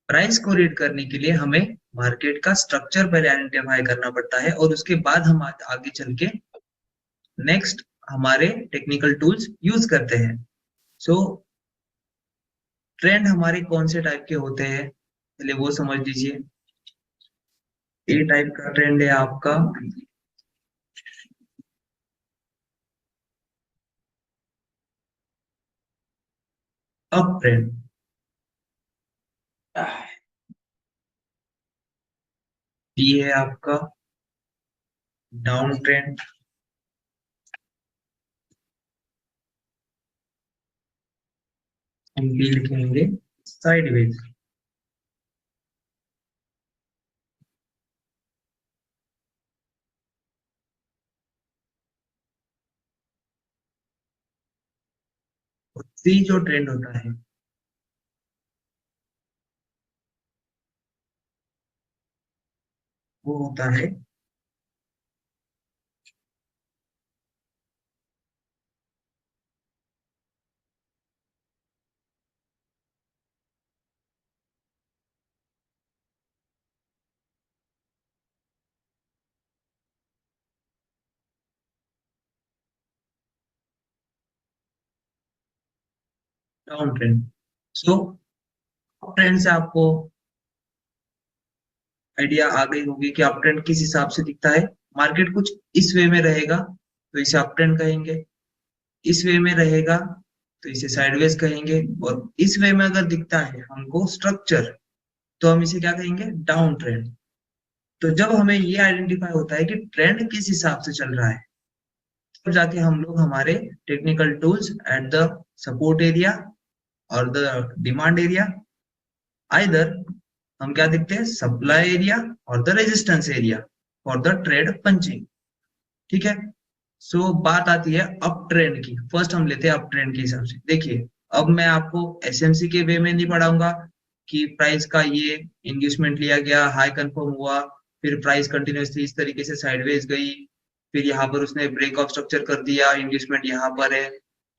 Price को read करने के लिए हमें मार्केट का स्ट्रक्चर पहले आइडेंटिफाई करना पड़ता है और उसके बाद हम आगे चल के नेक्स्ट हमारे टेक्निकल टूल्स यूज करते हैं। सो ट्रेंड हमारे कौन से टाइप के होते हैं पहले वो समझ लीजिए। ए टाइप का ट्रेंड है आपका अप ट्रेंड, बी है आपका डाउन ट्रेंड, हम बी लिखेंगे साइडवेज, और सी जो ट्रेंड होता है वो होता है down trend. So up trend से आपको आइडिया आ गई होगी कि अप ट्रेंड किस हिसाब से दिखता है। मार्केट कुछ इस वे में रहेगा तो इसे अप ट्रेंड कहेंगे, इस वे में रहेगा तो इसे साइडवेज कहेंगे, और इस वे में अगर दिखता है हमको स्ट्रक्चर तो हम इसे क्या कहेंगे, डाउन ट्रेंड। तो जब हमें ये आइडेंटिफाई होता है कि ट्रेंड किस हिसाब से चल रहा है तब जाके हम लोग हमारे technical tools at the support area और द डिमांड एरिया, आइदर हम क्या देखते हैं सप्लाई एरिया और the resistance area for the trade punching. ठीक है। सो बात आती है अप ट्रेंड की। फर्स्ट हम लेते हैं अप ट्रेंड के हिसाब से। देखिए अब मैं आपको एसएमसी के वे में नहीं पढ़ाऊंगा कि प्राइस का ये इंड्यूसमेंट लिया गया, हाई कंफर्म हुआ, फिर प्राइस कंटिन्यूसली इस तरीके से साइडवेज गई, फिर यहाँ पर उसने ब्रेक ऑफ स्ट्रक्चर कर दिया, इंड्यूसमेंट यहाँ पर है,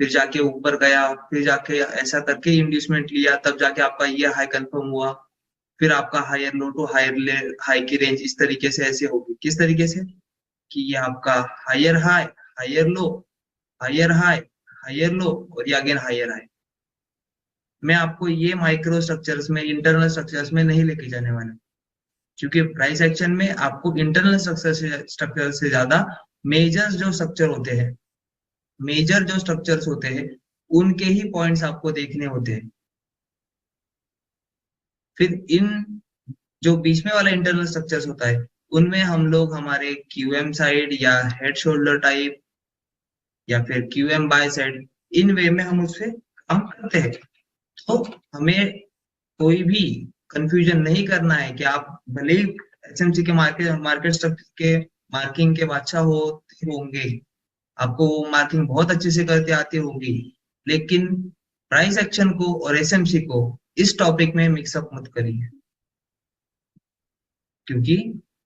फिर जाके ऊपर गया, फिर जाके ऐसा करके इंड्यूसमेंट लिया, तब जाके आपका ये हाई कंफर्म हुआ, फिर आपका higher low to higher high की रेंज इस तरीके से ऐसे होगी। किस तरीके से कि ये आपका higher high, higher low, higher high, higher low, और ये अगेन हायर हाई। मैं आपको ये माइक्रो स्ट्रक्चर्स में, इंटरनल स्ट्रक्चर्स में नहीं लेके जाने वाला, क्योंकि प्राइस एक्शन में आपको इंटरनल स्ट्रक्चर से ज्यादा मेजर जो स्ट्रक्चर होते हैं, मेजर जो स्ट्रक्चर्स होते हैं उनके ही पॉइंट्स आपको देखने होते हैं। फिर इन जो बीच में वाला इंटरनल स्ट्रक्चर्स होता है उनमें हम लोग हमारे क्यूएम साइड या हेड शोल्डर टाइप या फिर क्यूएम बाय साइड, इन वे में हम उससे काम करते हैं। तो हमें कोई भी कंफ्यूजन नहीं करना है कि आप भले ही एसएमसी के मार्केट मार्केट स्ट्रक्चर के मार्किंग के बादशाह होते होंगे, आपको वो मार्किंग बहुत अच्छे से करते आती होगी, लेकिन प्राइस एक्शन को और एसएमसी को इस टॉपिक में मिक्सअप मत करिए। क्योंकि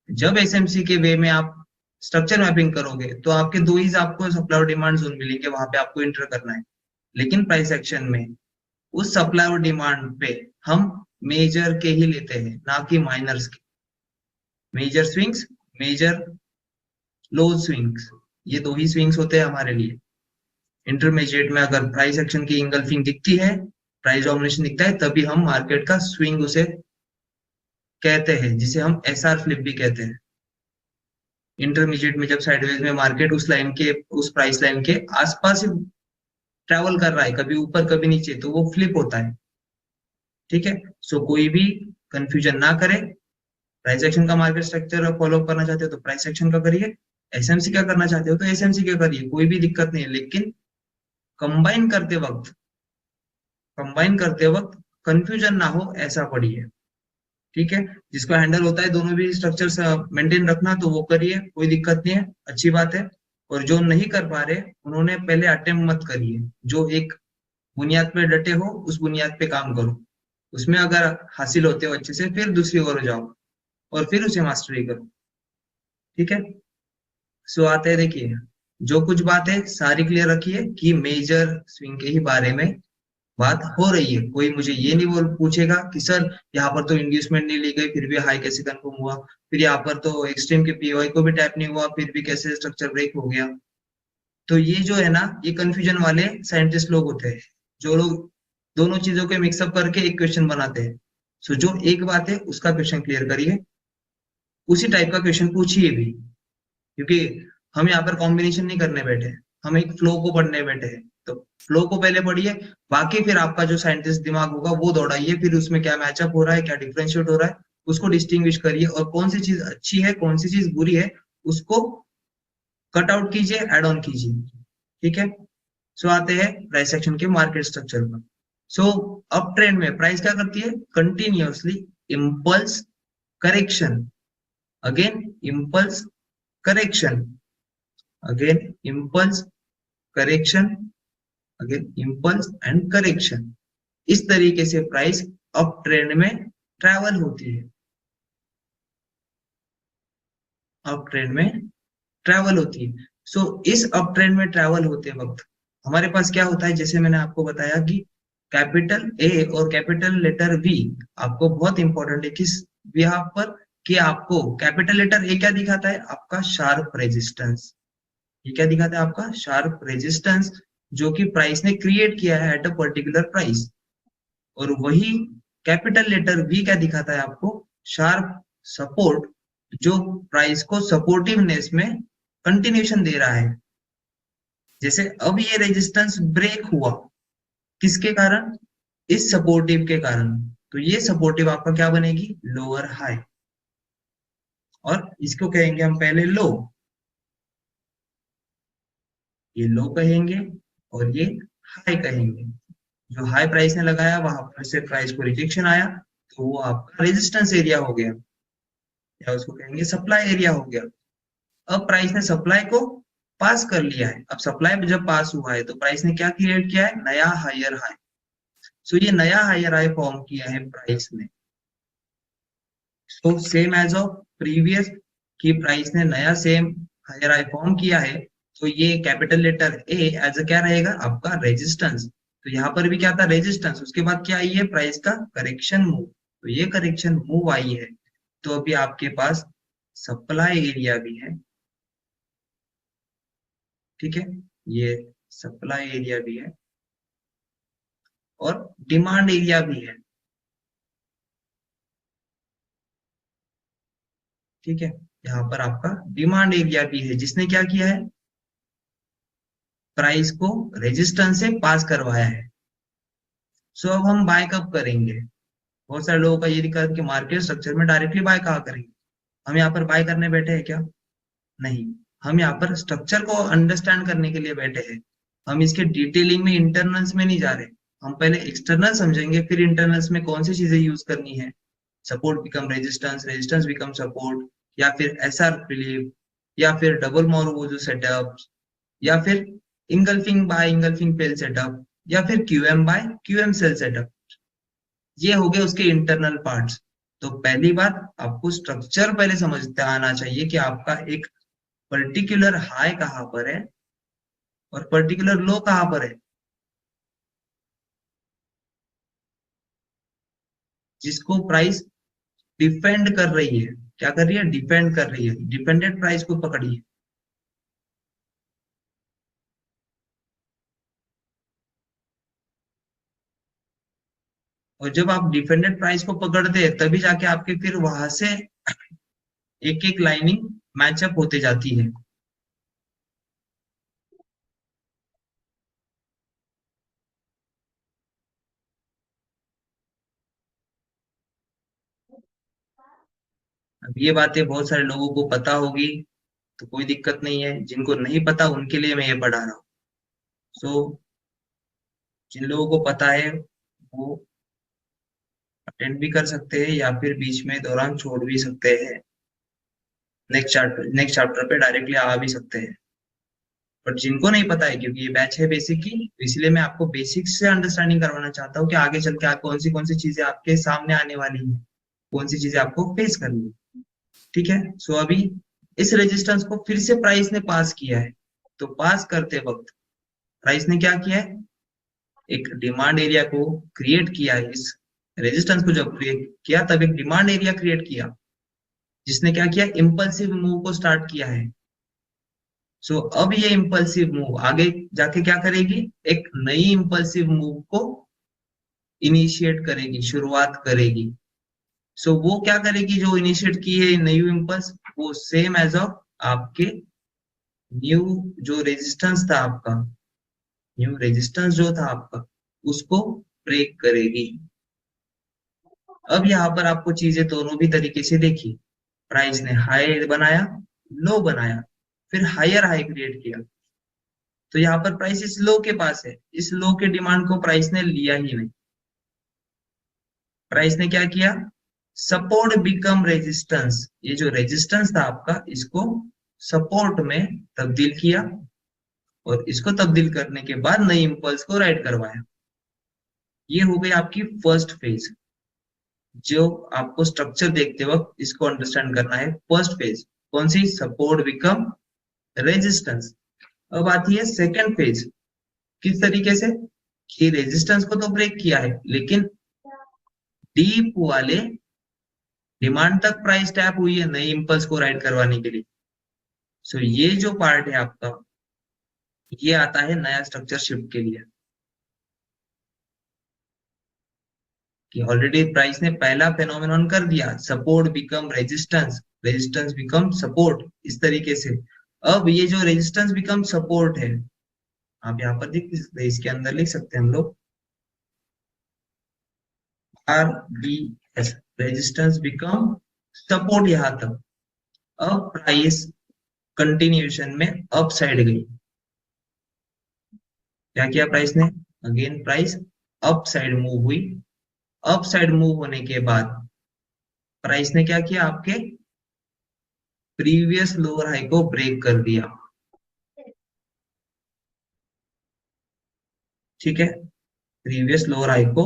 जब एसएमसी के वे में आप स्ट्रक्चर मैपिंग करोगे तो आपके दो ही आपको सप्लाई और डिमांड जोन मिलेंगे, वहां पे आपको इंटर करना है। लेकिन प्राइस एक्शन में उस सप्लाई और डिमांड पे हम मेजर के ही लेते हैं, ना कि माइनर्स के। मेजर स्विंग्स, मेजर लो स्विंग्स, ये दो ही स्विंग्स होते हैं हमारे लिए। इंटरमीडिएट में अगर प्राइस एक्शन की इंगल्फिंग दिखती है, प्राइस डोमिनेशन दिखता है, तभी हम मार्केट का स्विंग उसे कहते हैं, जिसे हम एसआर फ्लिप भी कहते हैं। इंटरमीडिएट में जब साइडवेज में मार्केट उस लाइन के, उस प्राइस लाइन के आसपास ही ट्रेवल कर रहा है, कभी ऊपर कभी नीचे, तो वो फ्लिप होता है। ठीक है। सो कोई भी कंफ्यूजन ना करे। प्राइस एक्शन का मार्केट स्ट्रक्चर फॉलो करना चाहते हो तो प्राइस एक्शन का करिए, एसएमसी का करना चाहते हो तो एसएमसी का करिए, कोई भी दिक्कत नहीं है। लेकिन कंबाइन करते वक्त, कंबाइन करते वक्त कंफ्यूजन ना हो ऐसा पढ़िए। ठीक है। जिसको हैंडल होता है दोनों भी स्ट्रक्चर मेंटेन रखना तो वो करिए, कोई दिक्कत नहीं है, अच्छी बात है। और जो नहीं कर पा रहे उन्होंने पहले अटेम्प्ट मत करिए, जो एक बुनियाद पे डटे हो उस बुनियाद पे काम करो, उसमें अगर हासिल होते हो अच्छे से फिर दूसरी ओर जाओ और फिर उसे मास्टरी करो। ठीक है। सो आते हैं, देखिए जो कुछ बात है सारी क्लियर रखिए कि मेजर स्विंग के ही बारे में बात हो रही है। कोई मुझे ये नहीं बोल पूछेगा कि सर यहाँ पर तो इंड्यूसमेंट नहीं ली गई फिर भी हाई कैसे कंफर्म हुआ, फिर यहाँ पर तो एक्सट्रीम के पीओआई को भी टैप नहीं हुआ फिर भी कैसे स्ट्रक्चर ब्रेक हो गया। तो ये जो है ना, ये कंफ्यूजन वाले साइंटिस्ट लोग होते हैं, जो लोग दोनों चीजों के मिक्सअप करके एक क्वेश्चन बनाते हैं। सो जो एक बात है उसका क्वेश्चन क्लियर करिए, उसी टाइप का क्वेश्चन पूछिए भी, क्योंकि हम यहाँ पर कॉम्बिनेशन नहीं करने बैठे हैं, हम एक फ्लो को पढ़ने बैठे हैं। तो फ्लो को पहले पढ़िए, बाकी फिर आपका जो साइंटिस्ट दिमाग होगा वो दौड़ाइए, फिर उसमें क्या मैचअप हो रहा है, क्या डिफरेंशिएट हो रहा है, उसको डिस्टिंग्विश करिए, और कौन सी चीज अच्छी है कौन सी चीज बुरी है उसको कट आउट कीजिए, एड ऑन कीजिए। ठीक है। सो आते हैं प्राइस एक्शन के मार्केट स्ट्रक्चर पर। सो अप ट्रेंड में प्राइस क्या करती है, continuously impulse correction, again impulse correction, again impulse correction, again impulse and correction. इस तरीके से प्राइस अप ट्रेंड में ट्रैवल होती है, अप ट्रेंड में ट्रैवल होती है। सो इस अप ट्रेंड में ट्रैवल होते वक्त हमारे पास क्या होता है, जैसे मैंने आपको बताया कि कैपिटल ए और कैपिटल लेटर बी आपको बहुत इंपॉर्टेंट है। किस बिहाफ पर, कि आपको कैपिटल लेटर ए क्या दिखाता है, आपका शार्प रेजिस्टेंस। ये क्या दिखाता है, आपका शार्प रेजिस्टेंस, जो कि प्राइस ने क्रिएट किया है एट अ पर्टिकुलर प्राइस। और वही कैपिटल लेटर बी क्या दिखाता है आपको, शार्प सपोर्ट, जो प्राइस को सपोर्टिवनेस में कंटिन्यूशन दे रहा है। जैसे अब ये रेजिस्टेंस ब्रेक हुआ, किसके कारण, इस सपोर्टिव के कारण, तो ये सपोर्टिव आपका क्या बनेगी, लोअर हाई, और इसको कहेंगे हम पहले लो, ये लो कहेंगे, और ये हाई कहेंगे। जो हाई प्राइस ने लगाया वहां पर से प्राइस को रिजेक्शन आया, तो वो आपका रेजिस्टेंस एरिया हो गया, या उसको कहेंगे सप्लाई एरिया हो गया। अब प्राइस ने सप्लाई को पास कर लिया है, अब सप्लाई जब पास हुआ है तो प्राइस ने क्या क्रिएट किया है, नया हायर हाई। सो ये नया हायर हाई फॉर्म किया है प्राइस ने। So same as of previous, की प्राइस ने नया सेम हायर हाई फॉर्म किया है, तो ये capital letter A as a क्या रहेगा, आपका रेजिस्टेंस। तो यहाँ पर भी क्या था, रेजिस्टेंस, उसके बाद क्या आई है, प्राइस का करेक्शन मूव, तो ये करेक्शन मूव आई है। तो अभी आपके पास सप्लाई एरिया भी है, ठीक है, ये सप्लाई एरिया भी है और डिमांड एरिया भी है। ठीक है, यहाँ पर आपका डिमांड एरिया भी है, जिसने क्या किया है, प्राइस को रेजिस्टेंस से पास करवाया है। सो अब हम बाय कब करेंगे, बहुत सारे लोगों का ये दिक्कत है कि मार्केट स्ट्रक्चर में डायरेक्टली बाय कहाँ करेंगे। हम यहाँ पर बाय करने बैठे हैं क्या, नहीं, हम यहाँ पर स्ट्रक्चर को अंडरस्टैंड करने के लिए बैठे हैं। हम इसके डिटेलिंग में इंटरनल्स में नहीं जा रहे, हम पहले एक्सटर्नल समझेंगे फिर इंटरनल्स में कौन सी चीजें यूज करनी है, support become resistance, resistance become support, या फिर एसआर रिलीफ, या फिर डबल मोरवोजो सेटअप, या फिर engulfing bye engulfing fail setup, या फिर QM buy QM sell setup. ये हो गए उसके इंटरनल पार्ट्स। तो पहली बात, आपको स्ट्रक्चर पहले समझते आना चाहिए कि आपका एक पर्टिकुलर हाई कहाँ पर है और पर्टिकुलर लो कहाँ पर है, जिसको प्राइस डिफेंड कर रही है। क्या कर रही है, डिफेंड कर रही है, डिपेंडेंट प्राइस को पकड़िए। और जब आप डिफेंडेंट प्राइस को पकड़ते हैं तभी जाके आपके फिर वहां से एक एक लाइनिंग मैचअप होते जाती है। अब ये बातें बहुत सारे लोगों को पता होगी तो कोई दिक्कत नहीं है, जिनको नहीं पता उनके लिए मैं ये पढ़ा रहा हूँ। सो जिन लोगों को पता है वो अटेंड भी कर सकते हैं या फिर बीच में दौरान छोड़ भी सकते हैं, नेक्स्ट चैप्टर पे डायरेक्टली आ भी सकते हैं। बट जिनको नहीं पता है, क्योंकि ये बैच है बेसिक की, तो इसलिए मैं आपको बेसिक से अंडरस्टैंडिंग करवाना चाहता हूँ कि आगे चल के आप कौन सी चीजें आपके सामने आने वाली है, कौन सी चीजें आपको फेस करनी है। ठीक है। सो अभी इस रेजिस्टेंस को फिर से प्राइस ने पास किया है, तो पास करते वक्त प्राइस ने क्या किया है, एक डिमांड एरिया को क्रिएट किया, इस रेजिस्टेंस को जब क्रिएट किया तब एक डिमांड एरिया क्रिएट किया, जिसने क्या किया, इम्पल्सिव मूव को स्टार्ट किया है। सो अब ये इम्पल्सिव मूव आगे जाके क्या करेगी, एक नई इम्पल्सिव मूव को इनिशिएट करेगी, शुरुआत करेगी। सो वो क्या करेगी, जो इनिशिएट की है न्यू इम्पल्स, वो सेम एज ऑफ आपके न्यू जो रेजिस्टेंस था आपका, न्यू रेजिस्टेंस जो था आपका, उसको ब्रेक करेगी। अब यहाँ पर आपको चीजें दोनों भी तरीके से देखी, प्राइस ने हाई बनाया, लो बनाया, फिर हायर हाई क्रिएट किया। तो यहाँ पर प्राइस इस लो के पास है, इस लो के डिमांड को प्राइस ने लिया ही नहीं। प्राइस ने क्या किया, सपोर्ट बिकम रेजिस्टेंस, ये जो रेजिस्टेंस था आपका, इसको सपोर्ट में तब्दील किया, और इसको तब्दील करने के बाद नई इंपल्स को राइट करवाया। ये हो गई आपकी फर्स्ट फेज। जो आपको स्ट्रक्चर देखते वक्त इसको अंडरस्टैंड करना है, फर्स्ट फेज कौन सी, सपोर्ट बिकम रेजिस्टेंस। अब आती है सेकंड फेज, किस तरीके से, कि रेजिस्टेंस को तो ब्रेक किया है, लेकिन डीप वाले डिमांड तक प्राइस टैप हुई है नई इंपल्स को राइड करवाने के लिए। सो ये जो पार्ट है आपका, ये आता है नया स्ट्रक्चर शिफ्ट के लिए, कि ऑलरेडी प्राइस ने पहला फेनोमेनॉन कर दिया, support become resistance, resistance become support, इस तरीके से। अब ये जो रेजिस्टेंस बिकम सपोर्ट है, आप यहाँ पर देख सकते हैं, इसके अंदर लिख सकते हैं हम लोग RBS, रेजिस्टेंस बिकम सपोर्ट यहाँ तक। अब प्राइस कंटिन्यूएशन में अप साइड गई, क्या किया प्राइस ने, again price up side move हुई। अप साइड मूव होने के बाद प्राइस ने क्या किया, आपके प्रीवियस लोअर हाई को ब्रेक कर दिया। ठीक है, प्रीवियस लोअर हाई को,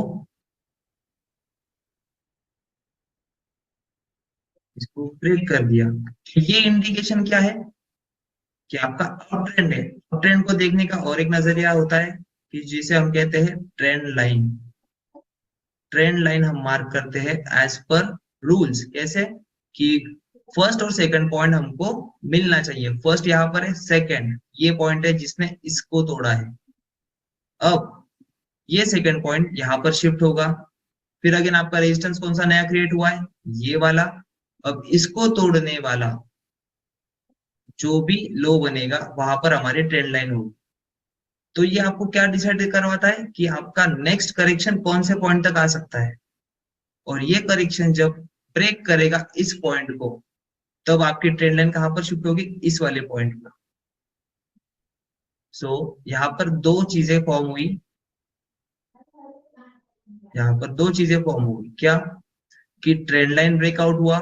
इसको ब्रेक कर दिया। ये इंडिकेशन क्या है, कि आपका अप ट्रेंड है। अप ट्रेंड को देखने का और एक नजरिया होता है, कि जिसे हम कहते हैं ट्रेंड लाइन। ट्रेंड लाइन हम मार्क करते हैं एज पर रूल्स, कैसे, कि फर्स्ट और सेकंड पॉइंट हमको मिलना चाहिए। फर्स्ट यहाँ पर है, सेकंड ये पॉइंट है जिसने इसको तोड़ा है। अब ये सेकंड पॉइंट यहाँ पर शिफ्ट होगा, फिर अगेन आपका रेजिस्टेंस कौन सा नया क्रिएट हुआ है, ये वाला। अब इसको तोड़ने वाला जो भी लो बनेगा, वहां पर हमारी ट्रेंड लाइन होगी। तो ये आपको क्या डिसाइड करवाता है, कि आपका नेक्स्ट करेक्शन कौन से पॉइंट तक आ सकता है। और ये करेक्शन जब ब्रेक करेगा इस पॉइंट को, तब आपकी ट्रेंड लाइन कहां पर शिफ्ट होगी, इस वाले पॉइंट पर। सो यहाँ पर दो चीजें फॉर्म हुई, यहाँ पर दो चीजें फॉर्म हुई, क्या, कि ट्रेंड लाइन ब्रेकआउट हुआ,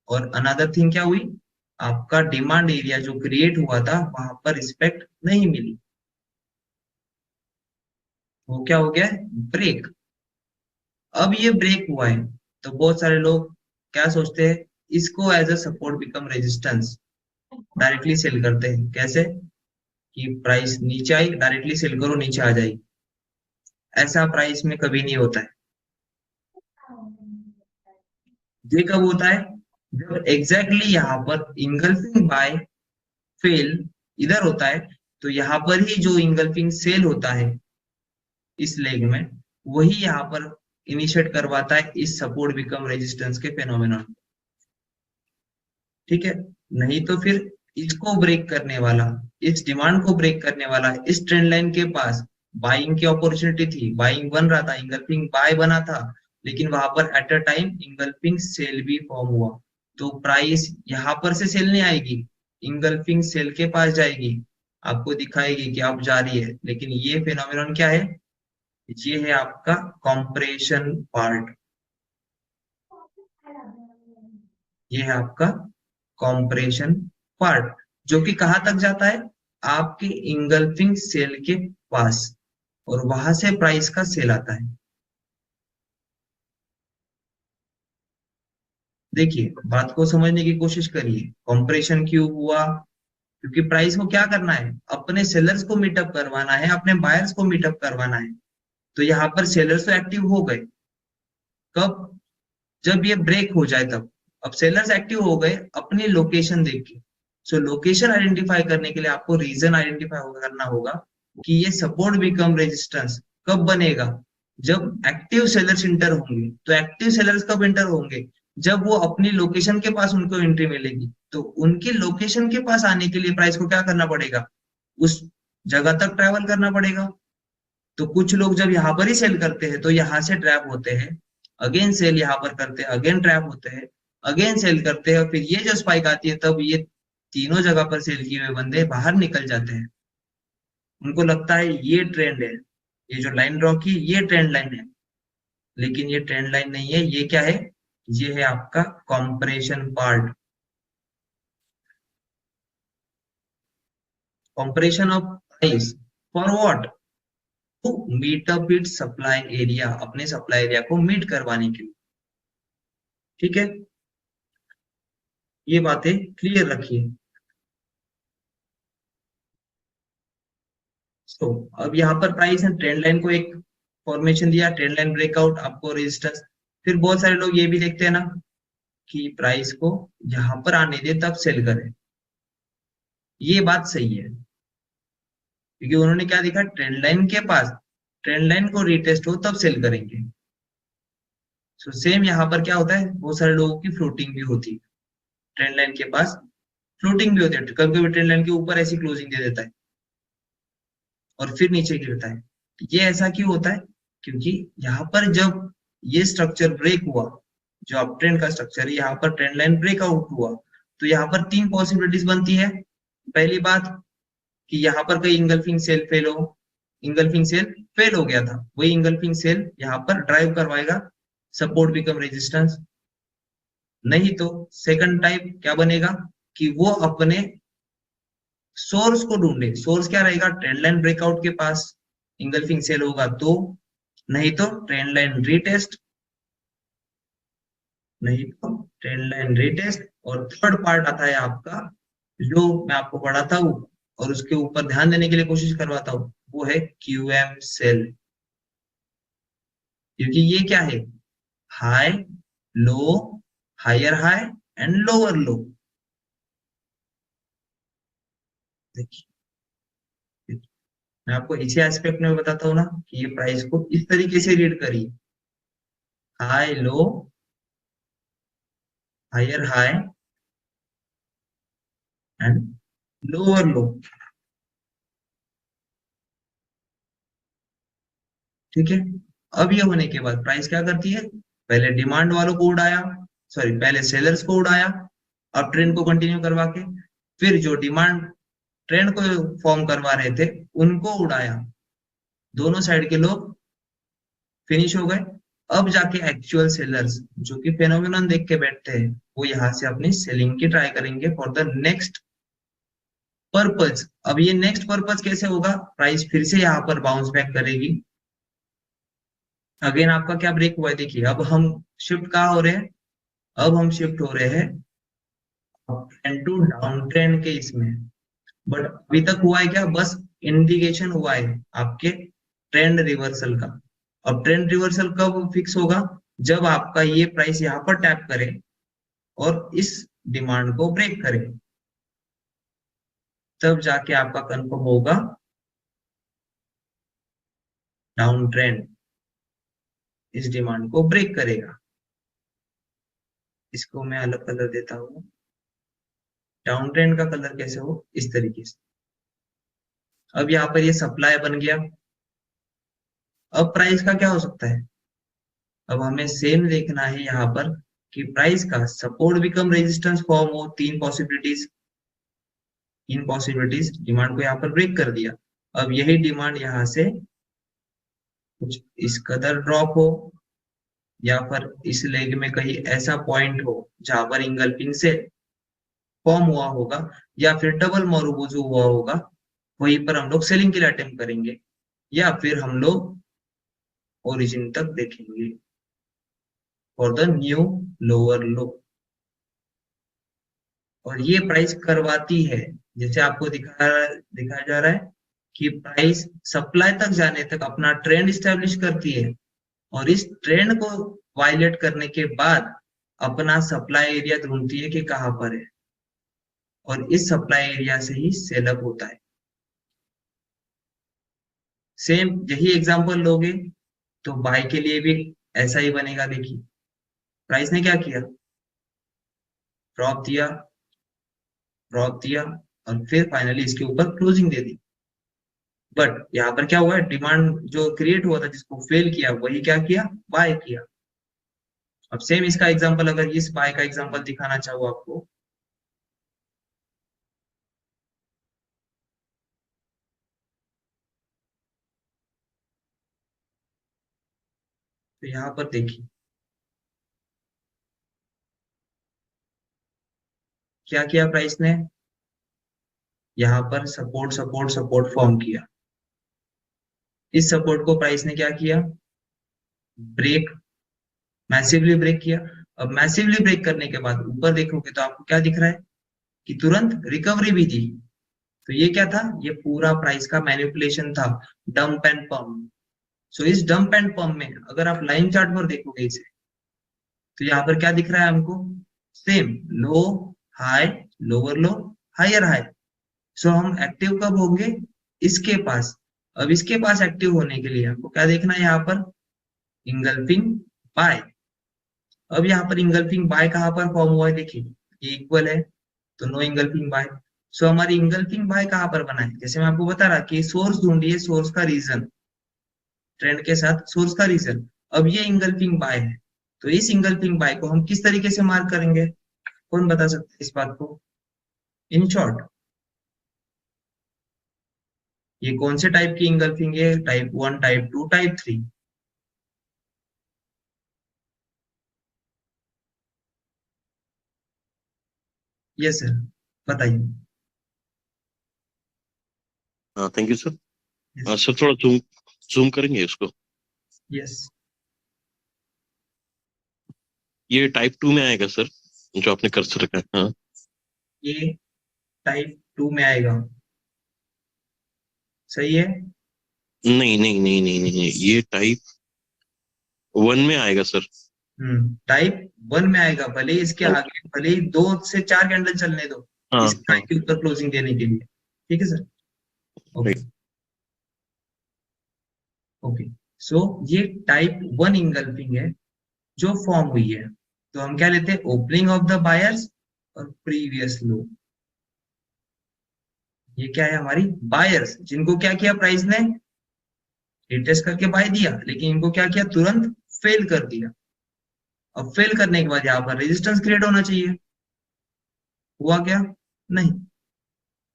और अनदर थिंग क्या हुई, आपका डिमांड एरिया जो क्रिएट हुआ था वहां पर रिस्पेक्ट नहीं मिली, वो क्या हो गया, ब्रेक। अब ये ब्रेक हुआ है, तो बहुत सारे लोग क्या सोचते हैं, इसको as a support become resistance directly sell करते हैं। कैसे, कि प्राइस नीचे आई, डायरेक्टली सेल करो, नीचे आ जाएगी। ऐसा प्राइस में कभी नहीं होता है। ये कब होता है, जब एग्जैक्टली यहाँ पर इंगल्फिंग बाय फेल इधर होता है, तो यहाँ पर ही जो इंगल्फिंग सेल होता है इस लेग में, वही यहाँ पर इनिशिएट करवाता है इस सपोर्ट बिकम रेजिस्टेंस के फेनोमेनॉन। ठीक है, नहीं तो फिर इसको ब्रेक करने वाला, इस डिमांड को ब्रेक करने वाला, इस ट्रेंड लाइन के पास बाइंग की अपॉर्चुनिटी थी, बाइंग बन रहा था, इंगल्फिंग बाय बना था, लेकिन वहां पर at a time engulfing sell भी फॉर्म हुआ। तो प्राइस यहां पर से सेल नहीं आएगी, इंगल्फिंग सेल के पास जाएगी, आपको दिखाएगी कि आप जा रही है। लेकिन ये फेनोमेनॉन क्या है, ये है आपका कॉम्प्रेशन पार्ट, ये है आपका कॉम्प्रेशन पार्ट, जो कि कहां तक जाता है, आपके इंगल्फिंग सेल के पास, और वहां से प्राइस का सेल आता है। देखिए बात को समझने की कोशिश करिए, कॉम्प्रेशन क्यों हुआ, क्योंकि प्राइस को क्या करना है, अपने सेलर्स को मीटअप करवाना है, अपने बायर्स को मीटअप करवाना है। तो यहाँ पर सेलर्स तो एक्टिव हो गए, कब, जब ये ब्रेक हो जाए तब। अब सेलर्स एक्टिव हो गए अपनी लोकेशन देख के। सो लोकेशन आइडेंटिफाई करने के लिए आपको रीजन आइडेंटिफाई करना होगा कि ये सपोर्ट बिकम रेजिस्टेंस कब बनेगा, जब एक्टिव सेलर्स इंटर होंगे। तो एक्टिव सेलर्स कब इंटर होंगे, जब वो अपनी लोकेशन के पास उनको एंट्री मिलेगी। तो उनकी लोकेशन के पास आने के लिए प्राइस को क्या करना पड़ेगा, उस जगह तक ट्रैवल करना पड़ेगा। तो कुछ लोग जब यहाँ पर ही सेल करते हैं तो यहाँ से ट्रैप होते हैं, अगेन सेल यहाँ पर करते हैं, अगेन ट्रैप होते हैं, अगेन सेल करते हैं, और फिर ये जो स्पाइक आती है तब ये तीनों जगह पर सेल किए हुए बंदे बाहर निकल जाते हैं। उनको लगता है ये ट्रेंड है, ये जो लाइन ड्रॉ की ये ट्रेंड लाइन है, लेकिन ये ट्रेंड लाइन नहीं है। ये क्या है, ये है आपका compression part, compression of price for what, to meet up it supply area, अपने सप्लाई एरिया को मीट करवाने के लिए। ठीक है, ये बातें क्लियर रखिए। तो अब यहाँ पर प्राइस ने ट्रेंड लाइन को एक फॉर्मेशन दिया, ट्रेंड लाइन ब्रेकआउट, आपको रेजिस्टेंस। फिर बहुत सारे लोग ये भी देखते हैं ना कि प्राइस को यहाँ पर आने दे तब सेल करें। ये बात सही है, क्योंकि उन्होंने क्या देखा, ट्रेंड लाइन के पास, ट्रेंड लाइन को रिटेस्ट हो तब सेल करेंगे। सो सेम यहाँ पर क्या होता है, बहुत सारे लोगों की फ्लोटिंग भी होती है, ट्रेंड लाइन के पास फ्लोटिंग भी होती है। कभी कभी ट्रेंड लाइन के ऊपर ऐसी क्लोजिंग दे देता है और फिर नीचे गिरता है। ये ऐसा क्यों होता है, क्योंकि यहाँ पर जब ये स्ट्रक्चर ब्रेक हुआ, जो अप ट्रेंड का स्ट्रक्चर है, यहाँ पर ट्रेंड लाइन ब्रेकआउट हुआ, तो यहाँ पर तीन पॉसिबिलिटीज बनती है। पहली बात कि यहाँ पर कहीं इंगल्फिंग सेल फेल हो, इंगल्फिंग सेल फेल हो गया था, वही इंगल्फिंग सेल यहाँ पर ड्राइव करवाएगा सपोर्ट बिकम रेजिस्टेंस। नहीं तो सेकंड टाइप क्या बनेगा कि वो अपने सोर्स को ढूंढे। सोर्स क्या रहेगा, ट्रेंड लाइन ब्रेकआउट के पास इंगल्फिंग सेल होगा तो, नहीं तो ट्रेंड लाइन रीटेस्ट, नहीं तो ट्रेंड लाइन रीटेस्ट। और थर्ड पार्ट आता है आपका, जो मैं आपको पढ़ाता हूँ और उसके ऊपर ध्यान देने के लिए कोशिश करवाता हूँ, वो है क्यूएम सेल। क्योंकि ये क्या है, high low, higher high and lower low. देखिए, मैं आपको इसी एस्पेक्ट में बताता हूँ ना कि ये प्राइस को इस तरीके से रीड करिए, high low, higher high and lower low. ठीक है, अब ये होने के बाद प्राइस क्या करती है, पहले डिमांड वालों को उड़ाया, सॉरी पहले सेलर्स को उड़ाया अब ट्रेंड को कंटिन्यू करवा के, फिर जो डिमांड ट्रेंड को फॉर्म करवा रहे थे उनको उड़ाया, दोनों साइड के लोग फिनिश हो गए। अब जाके एक्चुअल सेलर्स जो कि फेनोमेनन देख के बैठते हैं, वो यहाँ से अपनी सेलिंग की ट्राई करेंगे फॉर द नेक्स्ट पर्पज। अब ये नेक्स्ट पर्पज कैसे होगा, प्राइस फिर से यहाँ पर बाउंस बैक करेगी। अगेन आपका क्या ब्रेक हुआ है, देखिए अब हम शिफ्ट कहाँ हो रहे हैं, अब हम शिफ्ट हो रहे हैं ट्रेंड टू डाउन ट्रेंड के इसमें। बट अभी तक हुआ है क्या, बस इंडिकेशन हुआ है आपके ट्रेंड रिवर्सल का। अब ट्रेंड रिवर्सल कब फिक्स होगा, जब आपका ये प्राइस यहाँ पर टैप करे और इस डिमांड को ब्रेक करे, तब जाके आपका कंफर्म होगा डाउन ट्रेंड इस डिमांड को ब्रेक करेगा। इसको मैं अलग कलर देता हूँ, डाउन ट्रेंड का कलर कैसे हो, इस तरीके से। अब यहाँ पर ये सप्लाई बन गया। अब प्राइस का क्या हो सकता है, अब हमें सेम देखना है यहाँ पर कि प्राइस का सपोर्ट बिकम रेजिस्टेंस फॉर्म हो, तीन पॉसिबिलिटीज, तीन पॉसिबिलिटीज। डिमांड को यहाँ पर ब्रेक कर दिया, अब यही डिमांड यहाँ से कुछ इस कदर ड्रॉप हो, या फिर इस लेग में कहीं ऐसा पॉइंट हो जहां पर इंगल्फिंग से फॉर्म हुआ होगा, या फिर डबल मोरुबुजू हुआ होगा, वहीं पर हम लोग सेलिंग के लिए अटेम्प्ट करेंगे, या फिर हम लोग ओरिजिन तक देखेंगे फॉर द न्यू लोअर लो। और ये प्राइस करवाती है, जैसे आपको दिखाया जा रहा है कि प्राइस सप्लाई तक जाने तक अपना ट्रेंड स्टैब्लिश करती है, और इस ट्रेंड को वायलेट करने के बाद अपना सप्लाई एरिया ढूंढती है कि कहाँ पर है, और इस सप्लाई एरिया से ही सेल अप होता है। सेम यही एग्जांपल लोगे तो बाय के लिए भी ऐसा ही बनेगा। देखिए प्राइस ने क्या किया, ड्रॉप दिया, ड्रॉप दिया, और फिर फाइनली इसके ऊपर क्लोजिंग दे दी। बट यहाँ पर क्या हुआ है, डिमांड जो क्रिएट हुआ था जिसको फेल किया, वही क्या किया, बाय किया। अब सेम इसका एग्जांपल, अगर इस बाय का एग्जांपल दिखाना चाहूँ आपको, तो यहाँ पर देखिए क्या किया प्राइस ने, यहाँ पर सपोर्ट सपोर्ट सपोर्ट फॉर्म किया। इस सपोर्ट को प्राइस ने क्या किया, ब्रेक, मैसिवली ब्रेक किया। अब मैसिवली ब्रेक करने के बाद ऊपर देखोगे तो आपको क्या दिख रहा है कि तुरंत रिकवरी भी दी। तो ये क्या था, ये पूरा प्राइस का मैनिपुलेशन था, डंप एंड पंप। सो इस डंप एंड पंप में अगर आप लाइन चार्ट पर देखोगे इसे, तो यहाँ पर क्या दिख रहा है हमको, same low high, lower low, higher high. So हम एक्टिव कब होंगे, इसके पास। अब इसके पास एक्टिव होने के लिए आपको क्या देखना है, यहाँ पर इंगल्फिंग बाय। अब यहाँ पर इंगल्फिंग बाय कहाँ पर फॉर्म हुआ है, देखिए ये इक्वल है, तो नो इंगल्फिंग बाय। सो हमारी इंगल्फिंग बाय कहाँ पर बना है, जैसे मैं आपको बता रहा कि सोर्स ढूंढिए, सोर्स का रीजन, ट्रेंड के साथ सोर्स का रीजन। अब ये इंगल्फिंग बाय है, तो इस इंगल्फिंग बाय को हम किस तरीके से मार्क करेंगे, कौन बता सकते है इस बात को, इन शॉर्ट। ये कौन से टाइप की इंगल्फिंग है, type 1, type 2, type 3? Yes sir, बताइए। हाँ thank you sir. Yes sir थोड़ा जूम जूम करेंगे इसको। यस, ये टाइप 2 में आएगा सर, जो आपने कर रखा है। हाँ ये टाइप 2 में आएगा, सही है। नहीं नहीं नहीं नहीं नहीं नहीं, ये टाइप 1 में आएगा सर। टाइप 1 में आएगा, भले ही इसके आगे भले ही 2 से 4 कैंडल चलने दो हाँ इस हाँ प्राइस के ऊपर क्लोजिंग देने के लिए। ठीक है सर, ओके राइट। ओके। सो ये टाइप 1 इंगल्फिंग है जो फॉर्म हुई है, तो हम क्या लेते हैं, ओपनिंग ऑफ द बायर्स और प्रीवियस लो। ये क्या है, हमारी बायर्स, जिनको क्या किया प्राइस ने, रिटेस्ट करके बाय दिया, लेकिन इनको क्या किया, तुरंत फेल कर दिया। अब फेल करने के बाद यहाँ पर रेजिस्टेंस क्रिएट होना चाहिए, हुआ क्या, नहीं।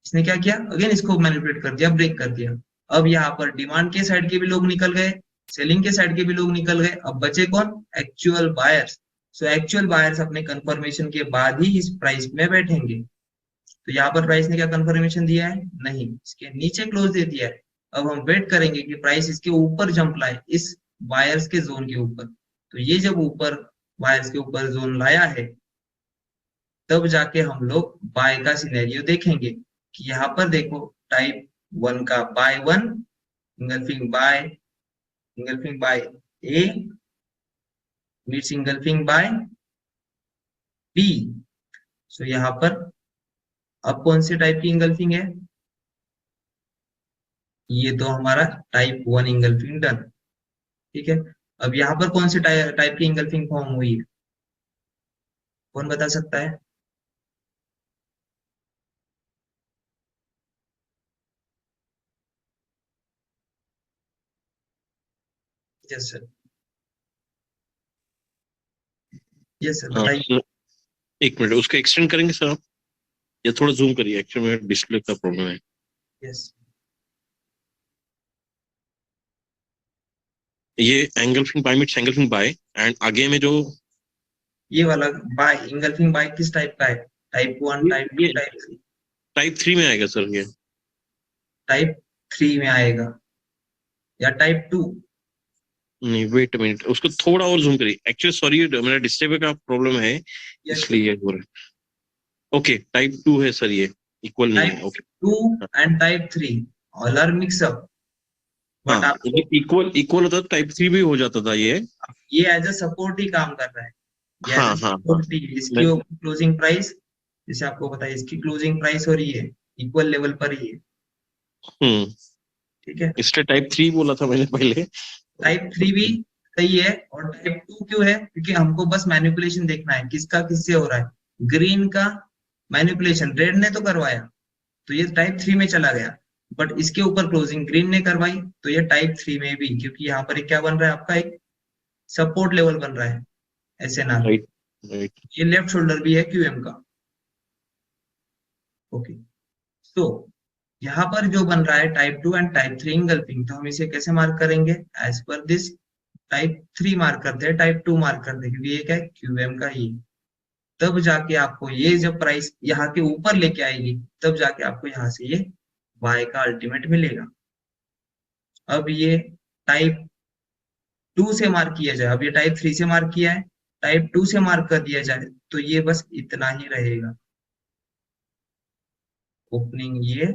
इसने क्या किया, अगेन इसको मैनिपुलेट कर दिया, ब्रेक कर दिया। अब यहाँ पर डिमांड के साइड के भी लोग निकल गए, सेलिंग के साइड के भी लोग निकल गए, अब बचे कौन, actual buyers. So actual buyers अपने कंफर्मेशन के बाद ही इस प्राइस में बैठेंगे। तो यहाँ पर प्राइस ने क्या कंफर्मेशन दिया है, नहीं, इसके नीचे क्लोज दे दिया है। अब हम वेट करेंगे कि प्राइस इसके ऊपर जंप लाए, इस बायर्स के जोन के ऊपर। तो ये जब ऊपर बायर्स के ऊपर जोन लाया है, तब जाके हम लोग बाय का सिनेरियो देखेंगे कि यहाँ पर देखो, टाइप 1 का by 1, engulfing bye, engulfing by A, meets engulfing by B. So यहाँ पर अब कौन से टाइप की इंगल्फिंग है, ये तो हमारा टाइप 1 इंगल्फिंग डन। ठीक है, अब यहाँ पर कौन से टाइप की इंगल्फिंग फॉर्म हुई है, कौन बता सकता है। यस सर, यस सर, हाँ बताइए। सर, एक मिनट उसको एक्सटेंड करेंगे सर आप, या थोड़ा जूम करिए, एक्चुअली मेरा डिस्प्ले का प्रॉब्लम है। यस, ये engulfing buy meets engulfing buy, and आगे में जो ये वाला बाय, इंगल्फिंग बाय किस टाइप का है, टाइप 1, टाइप 2, ये टाइप 3? टाइप 3 में आएगा सर ये। टाइप 3 में आएगा या टाइप 2? नहीं वेट मिनट, उसको थोड़ा और जूम करिए, एक्चुअली सॉरी मेरा डिस्प्ले का प्रॉब्लम है, यस सर, इसलिए हो रहा है। ओके, टाइप 2 है सर, ये इक्वल नहीं है। Type okay, 2 and type 3 all are mix up, हाँ, बट आपको इक्वल इक्वल होता तो टाइप 3 भी हो जाता था ये। ये एज अ सपोर्ट ही काम कर रहा है, ये एज हाँ अ हाँ हाँ। सपोर्ट ही। इसकी मैं क्लोजिंग प्राइस, जैसे आपको बताया, इसकी क्लोजिंग प्राइस हो रही है इक्वल लेवल पर ही है, हम्म, ठीक है। इसलिए टाइप 3 बोला था मैंने पहले। टाइप 3 भी सही है, और टाइप 2 क्यों है? क्योंकि हमको बस मैनिपुलेशन देखना है, किसका किससे हो रहा है। ग्रीन का मैनिपुलेशन रेड ने तो करवाया, तो ये टाइप 3 में चला गया, बट इसके ऊपर क्लोजिंग ग्रीन ने करवाई, तो ये टाइप 3 में भी, क्योंकि यहाँ पर एक क्या बन रहा है आपका, एक सपोर्ट लेवल बन रहा है, एसएनआर। Right right. ये लेफ्ट शोल्डर भी है क्यूएम का। ओके, तो यहाँ पर जो बन रहा है टाइप 2 एंड टाइप 3 इंगल्फिंग, तो हम इसे कैसे मार्क करेंगे? As per this type 3 mark करते हैं, टाइप 2 मार्क करते हैं, क्योंकि ये क्या है, क्यूएम का ही। तब जाके आपको ये जब प्राइस यहाँ के ऊपर लेके आएगी, तब जाके आपको यहाँ से ये बाय का अल्टीमेट मिलेगा। अब ये टाइप 2 से मार्क किया जाए, अब ये टाइप 3 से मार्क किया है, टाइप 2 से मार्क कर दिया जाए, तो ये बस इतना ही रहेगा। ओपनिंग ये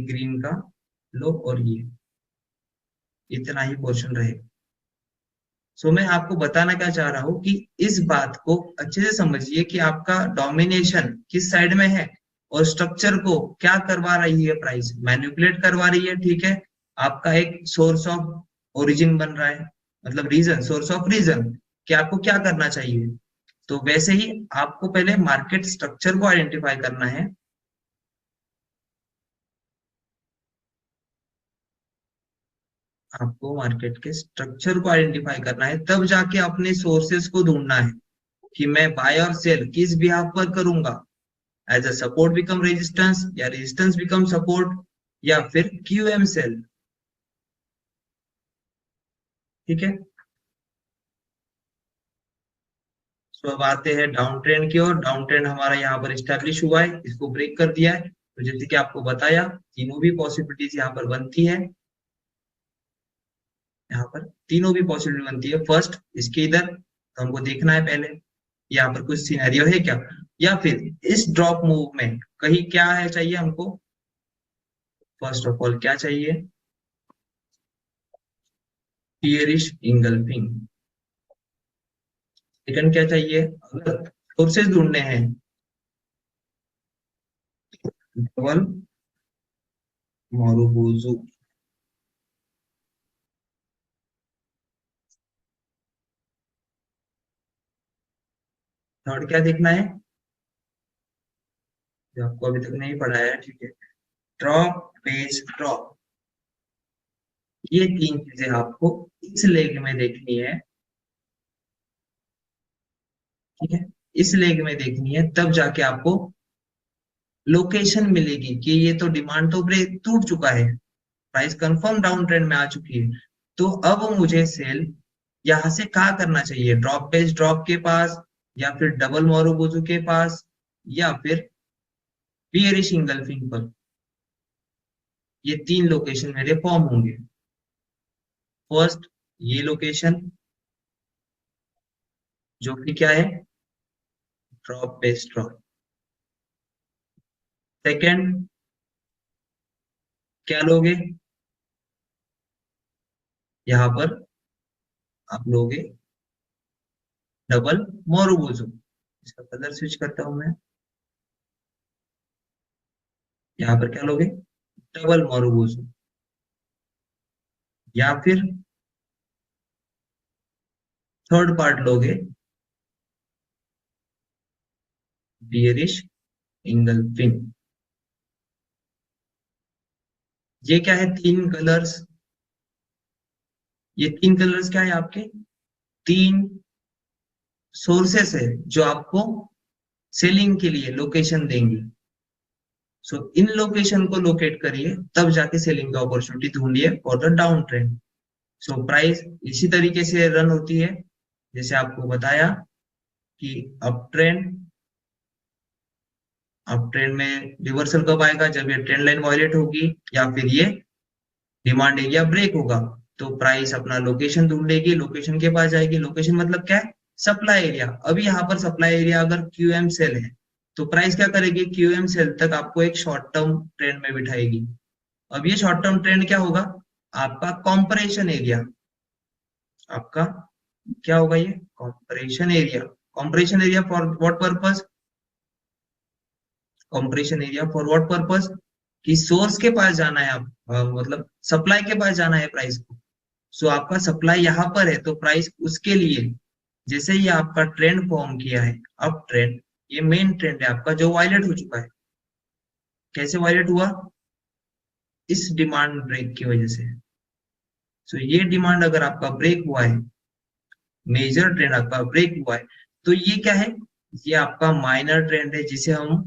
ग्रीन का लो, और ये इतना ही पोर्शन रहेगा। सो मैं आपको बताना क्या चाह रहा हूँ कि इस बात को अच्छे से समझिए कि आपका डोमिनेशन किस साइड में है, और स्ट्रक्चर को क्या करवा रही है प्राइस, मैनिपुलेट करवा रही है, ठीक है। आपका एक सोर्स ऑफ ओरिजिन बन रहा है, मतलब रीजन, सोर्स ऑफ रीजन, कि आपको क्या करना चाहिए। तो वैसे ही आपको पहले मार्केट स्ट्रक्चर को आइडेंटिफाई करना है। आपको मार्केट के स्ट्रक्चर को आइडेंटिफाई करना है, तब जाके अपने सोर्सेस को ढूंढना है कि मैं बाय और सेल किस बिहाफ पर करूंगा। As a support become resistance, या रेजिस्टेंस बिकम सपोर्ट, या फिर क्यूएम सेल, ठीक है। सो अब आते हैं डाउन ट्रेंड की ओर। डाउन ट्रेंड हमारा यहाँ पर स्टैब्लिश हुआ है, इसको ब्रेक कर दिया है, तो जैसे कि आपको बताया, तीनों भी पॉसिबिलिटीज यहाँ पर बनती है। यहाँ पर तीनों भी पॉसिबिलिटी बनती है। फर्स्ट, इसके इधर तो हमको देखना है पहले यहाँ पर कुछ सिनेरियो है क्या, या फिर इस ड्रॉप मूव में कहीं क्या है चाहिए हमको। फर्स्ट ऑफ ऑल क्या चाहिए? Bearish engulfing. सेकंड क्या चाहिए? अगर सोर्सेज ढूंढने हैं, डबल मारुबुजु। थर्ड क्या देखना है, जो आपको अभी तक नहीं पढ़ा है, ठीक है। ड्रॉप, पेज ड्रॉप, ये तीन चीजें आपको इस लेग में देखनी है, ठीक है। इस लेग में देखनी है, तब जाके आपको लोकेशन मिलेगी कि ये तो डिमांड तो ब्रेक टूट चुका है, प्राइस कंफर्म डाउन ट्रेंड में आ चुकी है। तो अब मुझे सेल यहां से कहा करना चाहिए? ड्रॉप पेज ड्रॉप के पास, या फिर डबल मोरोबुजू के पास, या फिर बियरिश इंगल्फिंग पर। ये तीन लोकेशन मेरे फॉर्म होंगे। फर्स्ट, ये लोकेशन, जो कि क्या है, ड्रॉप पेज ड्रॉप। सेकंड, क्या लोगे? यहाँ पर आप लोगे डबल मोरोबुजू। इसका कलर स्विच करता हूं मैं। यहाँ पर क्या लोगे? डबल मोरोबुजू। या फिर थर्ड पार्ट लोगे, बियरिश इंगल्फिंग। ये क्या है? तीन कलर्स। ये तीन कलर्स क्या है आपके? तीन सोर्सेस है जो आपको सेलिंग के लिए लोकेशन देंगे। सो इन लोकेशन को लोकेट करिए, तब जाके सेलिंग का अपॉर्चुनिटी ढूंढिए for the down trend. So price इसी तरीके से रन होती है, जैसे आपको बताया कि अप ट्रेंड, अप ट्रेंड में रिवर्सल कब आएगा? जब ये ट्रेंड लाइन वायलेट होगी, या फिर ये डिमांड एरिया ब्रेक होगा। तो प्राइस अपना लोकेशन ढूंढेगी, लोकेशन के पास जाएगी। लोकेशन मतलब क्या है? Supply area. अभी यहाँ पर सप्लाई एरिया अगर क्यूएम सेल है, तो प्राइस क्या करेगी, क्यूएम सेल तक आपको एक शॉर्ट टर्म ट्रेंड में बिठाएगी। अब ये शॉर्ट टर्म ट्रेंड क्या होगा, आपका कॉम्परेशन एरिया। आपका क्या होगा, ये comparison area. Comparison area for what purpose, comparison area for what purpose, कि सोर्स के पास जाना है, आप मतलब सप्लाई के पास जाना है प्राइस को। सो आपका सप्लाई यहाँ पर है तो प्राइस उसके लिए, जैसे ही आपका ट्रेंड फॉर्म किया है अप ट्रेंड, ये मेन ट्रेंड है आपका जो वायलेट हो चुका है। कैसे वायलेट हुआ, इस डिमांड ब्रेक की वजह से। सो ये डिमांड अगर आपका ब्रेक हुआ है, मेजर ट्रेंड आपका ब्रेक हुआ है, तो ये क्या है, ये आपका माइनर ट्रेंड है, जिसे हम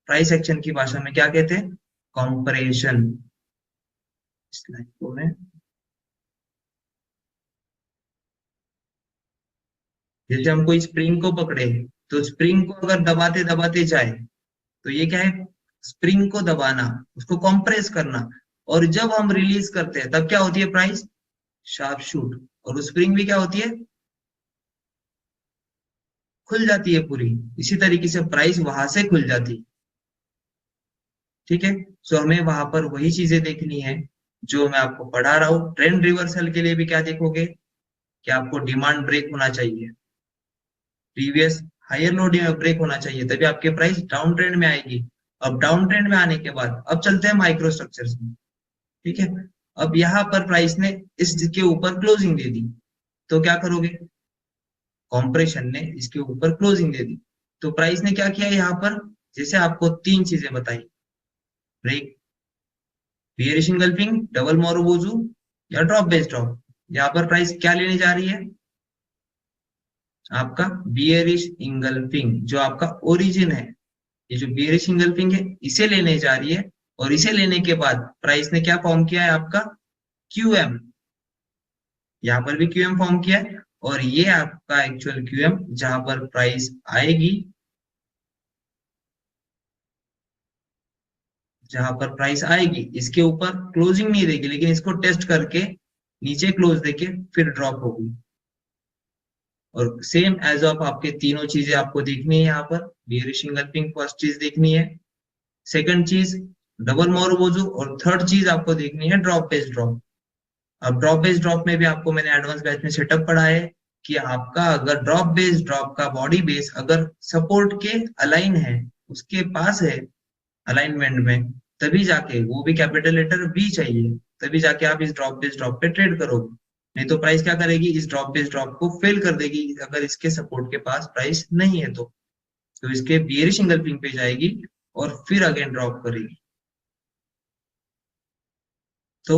प्राइस एक्शन की भाषा में क्या कहते हैं, कॉम्परेशन। इस लाइन को मैं, जैसे हम कोई स्प्रिंग को पकड़े, तो स्प्रिंग को अगर दबाते दबाते जाए, तो ये क्या है, स्प्रिंग को दबाना, उसको कंप्रेस करना, और जब हम रिलीज करते हैं तब क्या होती है, प्राइस शार्प शूट, और स्प्रिंग भी क्या होती है, खुल जाती है पूरी। इसी तरीके से प्राइस वहां से खुल जाती है। ठीक है, सो हमें वहां पर वही चीजें देखनी है जो मैं आपको पढ़ा रहा हूँ। ट्रेंड रिवर्सल के लिए भी क्या देखोगे, कि आपको डिमांड ब्रेक होना चाहिए, प्रीवियस हायर लो ब्रेक होना चाहिए, तभी आपके प्राइस डाउन ट्रेंड में आएगी। अब डाउन ट्रेंड में आने के बाद अब चलते हैं माइक्रो स्ट्रक्चर्स में। ठीक है, अब यहाँ पर प्राइस ने इसके ऊपर क्लोजिंग दे दी, तो क्या करोगे, कॉम्प्रेशन ने इसके ऊपर क्लोजिंग दे दी, तो प्राइस ने क्या किया यहाँ पर, जैसे आपको तीन चीजें बताई, ब्रेक, बियरिश इंगल्फिंग, डबल मोरोबोजू, या ड्रॉप बेस ड्रॉप। यहाँ पर प्राइस क्या लेने जा रही है, आपका बियरिश इंगल्फिंग, जो आपका ओरिजिन है, ये जो बियरिश इंगल्फिंग है इसे लेने जा रही है। और इसे लेने के बाद प्राइस ने क्या फॉर्म किया है, आपका क्यूएम, यहाँ पर भी क्यूएम फॉर्म किया है, और ये आपका एक्चुअल क्यूएम जहां पर प्राइस आएगी, जहां पर प्राइस आएगी इसके ऊपर क्लोजिंग नहीं देगी, लेकिन इसको टेस्ट करके नीचे क्लोज देके फिर ड्रॉप होगी। और सेम एज ऑफ आपके तीनों चीजें आपको देखनी है, यहाँ पर बियरिश इंगल्फिंग फर्स्ट चीज देखनी है, सेकंड चीज डबल मोरोबोजू, और थर्ड चीज आपको देखनी है ड्रॉप बेस ड्रॉप। अब ड्रॉप बेस ड्रॉप में भी आपको मैंने एडवांस बैच में सेटअप पढ़ा है कि आपका अगर ड्रॉप बेस ड्रॉप का बॉडी बेस अगर सपोर्ट के अलाइन है, उसके पास है अलाइनमेंट में, तभी जाके, वो भी कैपिटल लेटर बी चाहिए, तभी जाके आप इस ड्रॉप बेस ड्रॉप पे ट्रेड करोगे। नहीं तो प्राइस क्या करेगी, इस ड्रॉप बेस ड्रॉप को फेल कर देगी, अगर इसके सपोर्ट के पास प्राइस नहीं है तो इसके बियरिश इंगल्फिंग पे जाएगी और फिर अगेन ड्रॉप करेगी। तो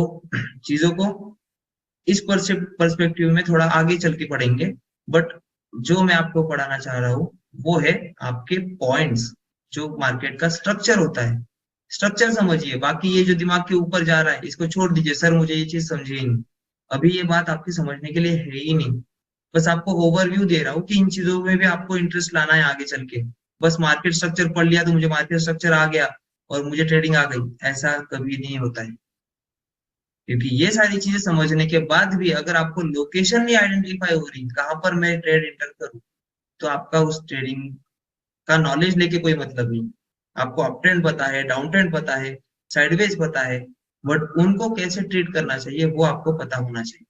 चीजों को इस पर्सपेक्टिव में थोड़ा आगे चल के पढ़ेंगे, बट जो मैं आपको पढ़ाना चाह रहा हूँ वो है आपके पॉइंट्स, जो मार्केट का स्ट्रक्चर होता है, स्ट्रक्चर समझिए। बाकी ये जो दिमाग के ऊपर जा रहा है इसको छोड़ दीजिए, सर मुझे ये चीज समझी ही नहीं, अभी ये बात आपके समझने के लिए है ही नहीं। बस आपको ओवरव्यू दे रहा हूँ कि इन चीजों में भी आपको इंटरेस्ट लाना है आगे चल के। बस मार्केट स्ट्रक्चर पढ़ लिया तो मुझे मार्केट स्ट्रक्चर आ गया और मुझे ट्रेडिंग आ गई, ऐसा कभी नहीं होता है। क्योंकि ये सारी चीजें समझने के बाद भी अगर आपको लोकेशन नहीं आइडेंटिफाई हो रही कहां पर मैं ट्रेड इंटर करूं, तो आपका उस ट्रेडिंग का नॉलेज लेके कोई मतलब नहीं। आपको अप ट्रेंड पता है, डाउन ट्रेंड पता है, साइडवेज पता है, बट उनको कैसे ट्रीट करना चाहिए वो आपको पता होना चाहिए।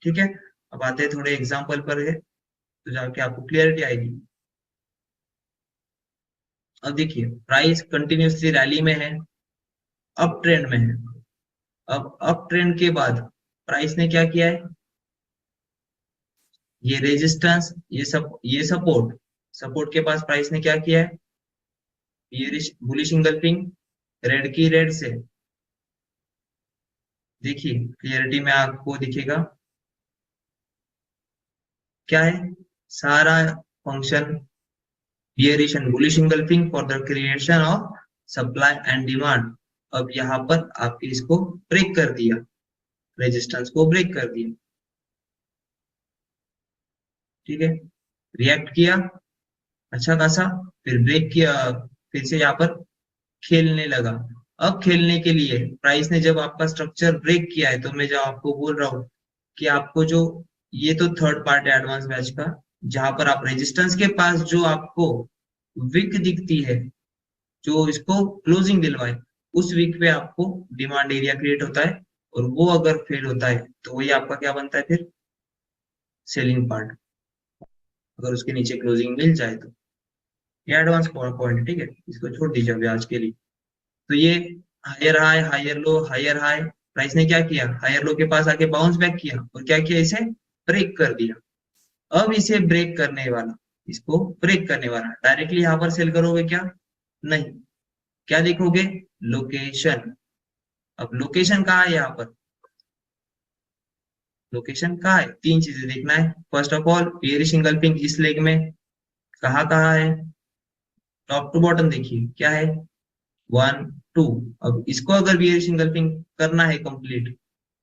ठीक है, अब आते हैं थोड़े एग्जाम्पल पर है तो जाके आपको क्लियरिटी आएगी। अब देखिए प्राइस कंटिन्यूसली रैली में है, अप ट्रेंड में है। अब अप ट्रेंड के बाद प्राइस ने क्या किया है, ये रेजिस्टेंस, ये सपोर्ट, सपोर्ट के पास प्राइस ने क्या किया है, ये बुलिश इंगल्फिंग, रेड की रेड से, देखिए क्लियरिटी में आपको दिखेगा क्या है, सारा function bearish and bullish engulfing for the creation of supply and demand. अब यहाँ पर आपने इसको ब्रेक कर दिया, रेजिस्टेंस को ब्रेक कर दिया। ठीक है, रिएक्ट किया अच्छा खासा, फिर ब्रेक किया, फिर से यहाँ पर खेलने लगा। अब खेलने के लिए प्राइस ने जब आपका स्ट्रक्चर ब्रेक किया है, तो मैं जो आपको बोल रहा हूँ कि आपको जो, ये तो थर्ड पार्ट है एडवांस बैच का, जहां पर आप रेजिस्टेंस के पास जो आपको वीक दिखती है, जो इसको क्लोजिंग दिलवाए, उस वीक पे आपको डिमांड एरिया क्रिएट होता है, और वो अगर फेल होता है तो वही आपका क्या बनता है फिर, सेलिंग पार्ट, अगर उसके नीचे क्लोजिंग मिल जाए तो। ये एडवांस पॉइंट है, ठीक है, इसको छोड़ दीजिए अभी आज के लिए। तो ये higher high, higher low, higher high, price ने क्या किया, हायर लो के पास आके बाउंस बैक किया और क्या किया, इसे ब्रेक कर दिया। अब इसे ब्रेक करने वाला, इसको ब्रेक करने वाला डायरेक्टली यहाँ पर सेल करोगे क्या, नहीं, क्या देखोगे, लोकेशन। अब लोकेशन कहाँ है, यहाँ पर लोकेशन कहाँ है, तीन चीजें देखना है। First of all bearish engulfing इस लेग में कहाँ कहाँ है, टॉप टू बॉटम देखिए क्या है, 1 2। अब इसको अगर बेयरिश इंगल्फिंग करना है कंप्लीट,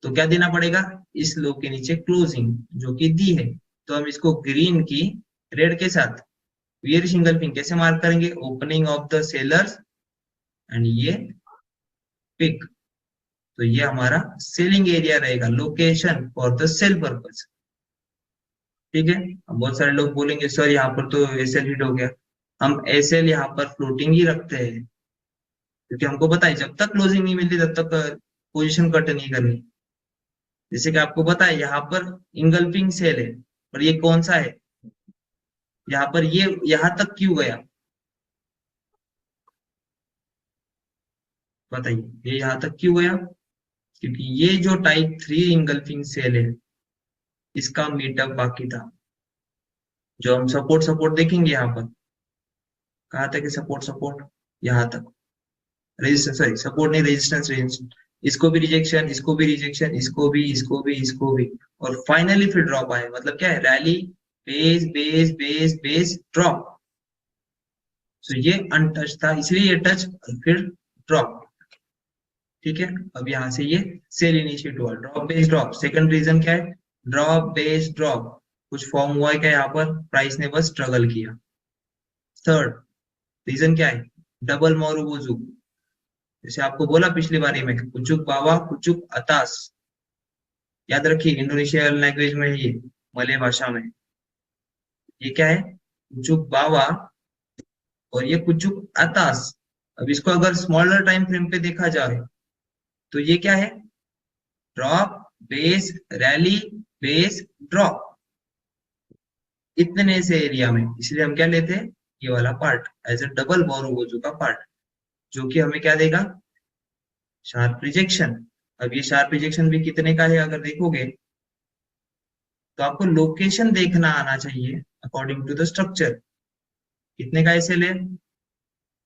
तो क्या देना पड़ेगा, इस लो के नीचे क्लोजिंग जो कि दी है। तो हम इसको ग्रीन की रेड के साथ बेयरिश इंगल्फिंग कैसे मार्क करेंगे, opening of the sellers and ये पिक। तो ये हमारा सेलिंग एरिया रहेगा, location for the sell purpose, ठीक है। अब बहुत सारे लोग बोलेंगे सर यहाँ पर तो एसएल हिट हो गया। हम एसएल यहाँ पर फ्लोटिंग ही रखते हैं, क्योंकि हमको पता है जब तक क्लोजिंग नहीं मिलती तब तक पोजीशन कट नहीं करनी। जैसे कि आपको पता है यहाँ पर इंगल्फिंग सेल है, पर ये कौन सा है, यहाँ पर ये यहाँ तक क्यों गया, बताइए ये यहाँ तक क्यों गया, क्योंकि ये जो टाइप 3 इंगल्फिंग सेल है, इसका मीटअप बाकी था। जो हम सपोर्ट सपोर्ट देखेंगे यहाँ पर, कहाँ तक है सपोर्ट, सपोर्ट यहाँ तक, रेजिस्टेंस सॉरी सपोर्ट नहीं, रेजिस्टेंस रेजिस्टेंस, इसको भी रिजेक्शन, इसको भी रिजेक्शन, इसको भी, इसको भी, इसको भी, और फाइनली फिर ड्रॉप आए, मतलब क्या है, rally base base base base drop. तो ये अनटच था, इसलिए ये टच और फिर ड्रॉप, ठीक है। अब यहाँ से ये सेल इनिशिएट हुआ, drop base drop. Second reason क्या है, ड्रॉप बेस ड्रॉप, कुछ फॉर्म हुआ है क्या यहाँ पर, प्राइस ने बस स्ट्रगल किया। थर्ड रीजन क्या है, डबल मोरुबुजु, जैसे आपको बोला पिछली बारी में, कुचुक बावा कुचुक अतास, याद रखिए इंडोनेशियन लैंग्वेज में, ये मलय भाषा में, ये क्या है, कुचुक बावा और ये कुचुक अतास। अब इसको अगर स्मॉलर टाइम फ्रेम पे देखा जाए तो ये क्या है, drop base rally base drop, इतने से एरिया में, इसलिए हम क्या लेते हैं, ये वाला पार्ट एज ए डबल मोरुबुजु का पार्ट, जो कि हमें क्या देगा, शार्प रिजेक्शन। अब ये शार्प रिजेक्शन भी कितने का है अगर देखोगे, तो आपको लोकेशन देखना आना चाहिए अकॉर्डिंग टू द स्ट्रक्चर। कितने का ऐसे ले,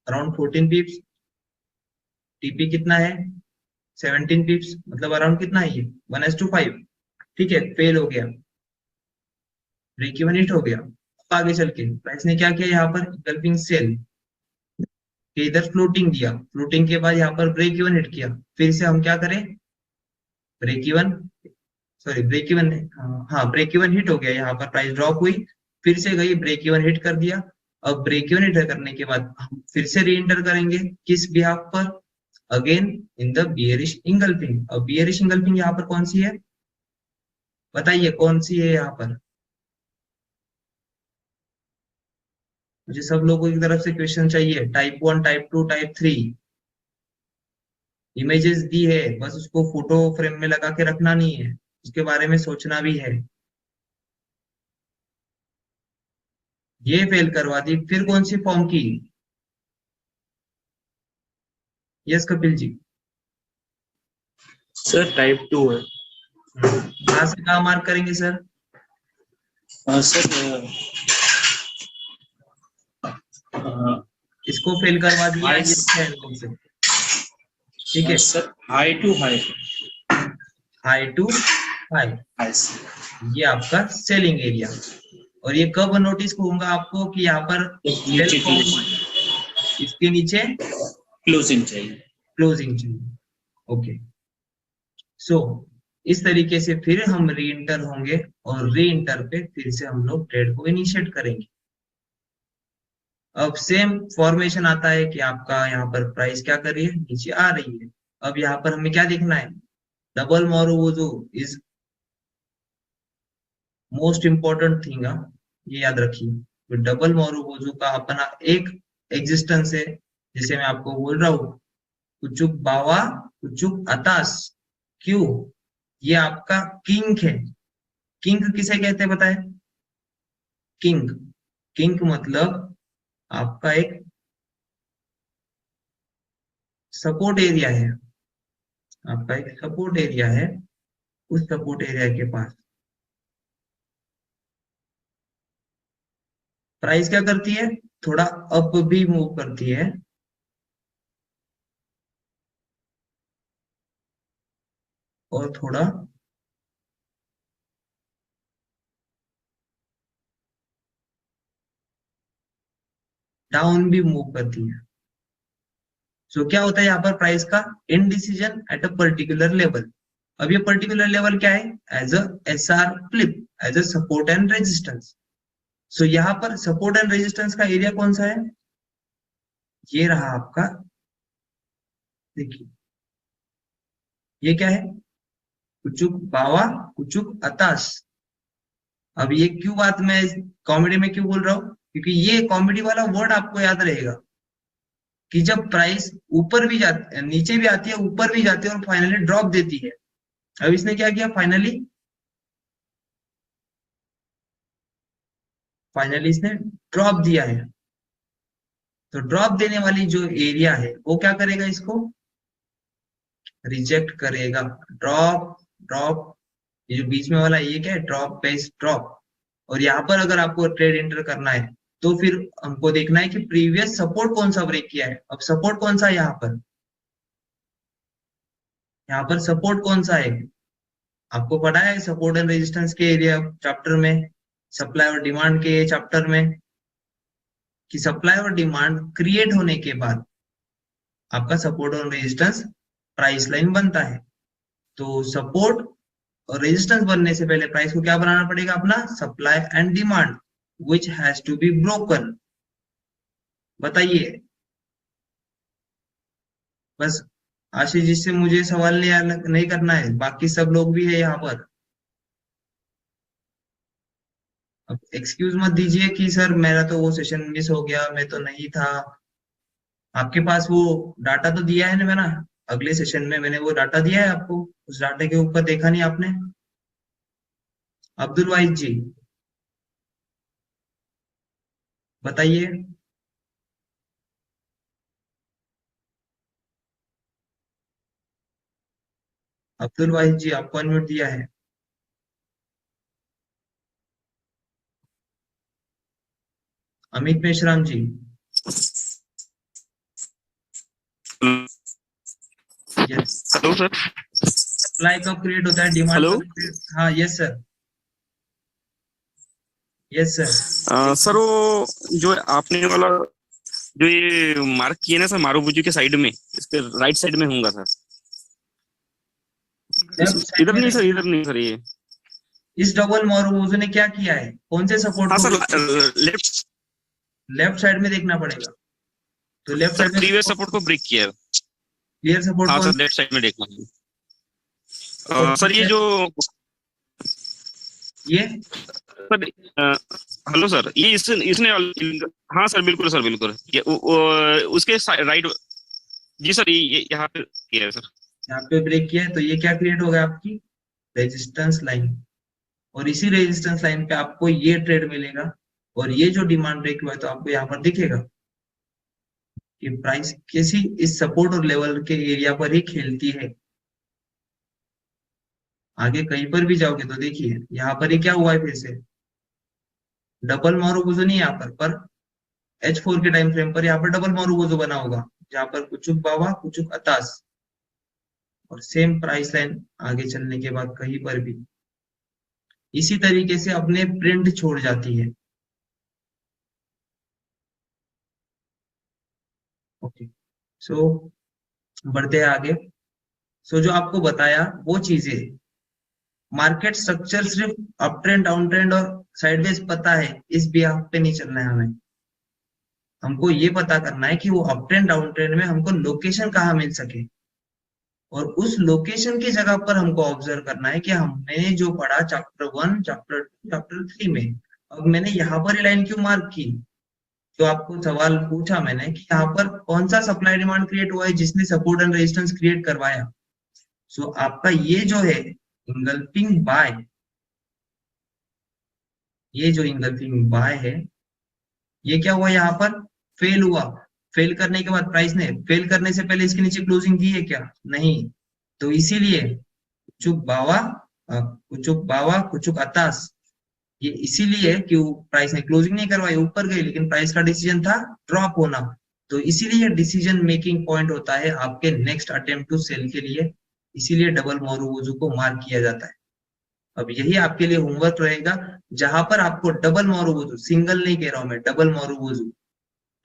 अराउंड 14 पिप्स, टीपी कितना है 17 पिप्स, मतलब अराउंड कितना है ये 1:5, ठीक है, फेल हो गया, ब्रेक इवन हिट हो गया। अब आगे चल के प्राइस ने क्या किया, यहाँ पर गल्फिंग सेल के इधर फ्लोटिंग दिया, फ्लोटिंग के बाद यहाँ पर ब्रेक इवन हिट किया, फिर से हम क्या करें, break even, sorry break even, हाँ ब्रेक इवन हिट हो गया, यहाँ पर प्राइस ड्रॉप हुई, फिर से गई ब्रेक इवन हिट कर दिया। अब ब्रेक इवन हिट करने के बाद हम फिर से री एंटर करेंगे, किस बिहाफ पर, again in the bearish engulfing. अब बियरिश इंगल्फिंग यहाँ पर कौन सी है, बताइए कौन सी है यहाँ पर, मुझे सब लोगों की तरफ से क्वेश्चन चाहिए, टाइप 1 टाइप 2 टाइप 3, इमेजेस दी है, बस उसको फोटो फ्रेम में लगा के रखना नहीं है, उसके बारे में सोचना भी है। ये फेल करवा दी, फिर कौन सी फॉर्म की, yes Kapil ji, sir type 2 है। कहाँ से कहाँ मार्क करेंगे सर, सर इसको फेल करवा दिया, हाई, ये क्या है कौन से, ठीक है, sir high to high, high to high, high ये आपका सेलिंग एरिया। और ये कब नोटिस होगा आपको कि यहाँ पर सेल नीचे फॉर्म हुआ है, इसके नीचे क्लोजिंग चाहिए। क्लोजिंग चाहिए, ओके। सो इस तरीके से फिर हम री इंटर होंगे, और री इंटर पे फिर से हम लोग ट्रेड को इनिशिएट करेंगे। अब सेम फॉर्मेशन आता है कि आपका यहाँ पर प्राइस क्या कर रही है, नीचे आ रही है। अब यहाँ पर हमें क्या देखना है, डबल मोरुबुजु इज मोस्ट इंपॉर्टेंट थिंग, ये याद रखिए। तो डबल मारुबोजू का अपना एक एग्जिस्टेंस है, जैसे मैं आपको बोल रहा हूँ कुचुक बावा कुचुक अतास। क्यों? ये आपका किंग है। किंग किसे कहते हैं बताए? किंग, किंग मतलब आपका एक सपोर्ट एरिया है, आपका एक सपोर्ट एरिया है। उस सपोर्ट एरिया के पास प्राइस क्या करती है? थोड़ा अप भी मूव करती है, और थोड़ा डाउन भी मूव करती है। सो क्या होता है यहाँ पर प्राइस का? Indecision at a particular level. अब ये पर्टिकुलर लेवल क्या है? As a SR flip, as a support and resistance. So यहाँ पर सपोर्ट एंड रेजिस्टेंस का एरिया कौन सा है? ये रहा आपका, देखिए ये क्या है? कुचुक बावा कुचुक अताश। अब ये क्यों बात मैं कॉमेडी में क्यों बोल रहा हूँ? क्योंकि ये कॉमेडी वाला वर्ड आपको याद रहेगा कि जब प्राइस ऊपर भी जाती, नीचे भी आती है, ऊपर भी जाती है और फाइनली ड्रॉप देती है। अब इसने क्या किया? फाइनली फाइनली इसने ड्रॉप दिया है। तो ड्रॉप देने वाली जो एरिया है वो क्या करेगा? इसको रिजेक्ट करेगा। ड्रॉप ड्रॉप, ये जो बीच में वाला ये क्या है? Drop base drop. और यहाँ पर अगर आपको ट्रेड एंटर करना है तो फिर हमको देखना है कि प्रीवियस सपोर्ट कौन सा ब्रेक किया है। अब सपोर्ट कौन सा है यहाँ पर? यहाँ पर सपोर्ट कौन सा है? आपको पढ़ा है सपोर्ट एंड रेजिस्टेंस के एरिया चैप्टर में, सप्लाई और डिमांड के चैप्टर में, कि सप्लाई और डिमांड क्रिएट होने के बाद आपका सपोर्ट और रेजिस्टेंस प्राइस लाइन बनता है। तो सपोर्ट और रेजिस्टेंस बनने से पहले प्राइस को क्या बनाना पड़ेगा? अपना supply and demand which has to be broken. बताइए बस। आशीष जी से मुझे सवाल नहीं करना है, बाकी सब लोग भी है यहाँ पर। अब एक्सक्यूज मत दीजिए कि सर मेरा तो वो सेशन मिस हो गया, मैं तो नहीं था। आपके पास वो डाटा तो दिया है ना मैंने, अगले सेशन में मैंने वो डाटा दिया है आपको, उस डाटे के ऊपर देखा नहीं आपने? अब्दुल वाहिद जी बताइए। अब्दुल वाहिद जी आपको अनम्यूट दिया है। अमित मेश्राम जी। यस। Hello sir. सप्लाई कब क्रिएट होता है? Demand hello. कब create- हाँ yes sir, yes sir. Sir वो जो आपने वाला जो ये मार्क किए ना सर मारुबुजू के साइड में, इसके राइट साइड में होगा सर। लेफ्ट साइड इधर में नहीं सर, रहेगा। इधर नहीं सर ये। इस डबल मॉर्गोजो ने क्या किया है? कौन से सपोर्ट हाँ को? Sir, left. लेफ्ट साइड में देखना पड़ेगा। तो लेफ्ट सर साइड में प्रीवियस सपोर्ट को ब्रेक किया है। क्लियर सपोर्ट हाँ कौन? सर, लेफ्ट साइड में देखना है। सपोर्ट सर ये जो ये सर हेलो सर, ये इसने हाँ सर बिल्कुल सर, बिल्कुल ये उसके राइट। जी सर, ये यहाँ पे किया है सर। यहाँ पे ब्रेक किया है तो ये क्या क्रिएट होगा? आपकी रेजिस्टेंस लाइन। और इसी रेजिस्टेंस लाइन पे आपको ये ट्रेड मिलेगा, और ये जो डिमांड ब्रेक हुआ है तो आपको यहाँ पर दिखेगा कि प्राइस किसी इस सपोर्ट और लेवल के एरिया पर ही खेलती है। आगे कहीं पर भी जाओगे तो देखिए यहाँ पर ही क्या हुआ है? फिर से डबल मारुबुजो नहीं यहाँ पर H4 के टाइम फ्रेम पर यहाँ पर डबल मारुबुजो बना होगा, जहाँ पर कुचुक बावा कुचुक अतास, और सेम प्राइस लाइन आगे चलने के बाद कहीं पर भी इसी तरीके से अपने प्रिंट छोड़ जाती है। ओके, सो बढ़ते हैं आगे। सो जो आपको बताया वो चीजें, मार्केट स्ट्रक्चर सिर्फ अप ट्रेंड डाउन ट्रेंड और साइडवेज पता है, इस बिहाफ पे नहीं चलना है हमें। हमको ये पता करना है कि वो अप ट्रेंड डाउन ट्रेंड में हमको लोकेशन कहाँ मिल सके, और उस लोकेशन की जगह पर हमको ऑब्जर्व करना है कि हमने जो पढ़ा चैप्टर 1 चैप्टर 2 चैप्टर 3 में, अब मैंने यहाँ पर ये लाइन क्यों मार्क की, तो आपको सवाल पूछा मैंने कि यहाँ पर कौन सा सप्लाई डिमांड क्रिएट हुआ है जिसने सपोर्ट एंड रेजिस्टेंस क्रिएट करवाया। सो आपका ये जो है इंगल्फिंग बाय, ये जो इंगल्फिंग बाय है, ये क्या हुआ यहाँ पर, फेल हुआ। फेल करने के बाद प्राइस ने, फेल करने से पहले इसके नीचे क्लोजिंग की है क्या, नहीं। तो इसीलिए कुचुक बावा कुचुक बावा कुचुक अतास, ये इसीलिए कि प्राइस ने क्लोजिंग नहीं करवाई, ऊपर गई, लेकिन प्राइस का डिसीजन था ड्रॉप होना। तो इसीलिए डिसीजन मेकिंग पॉइंट होता है आपके नेक्स्ट अटेम्प्ट टू सेल के लिए, इसीलिए डबल मोरुबुजु को मार्क किया जाता है। अब यही आपके लिए होमवर्क रहेगा, जहां पर आपको डबल मोरुबुजु, सिंगल नहीं कह रहा हूं मैं, डबल मोरुबुजु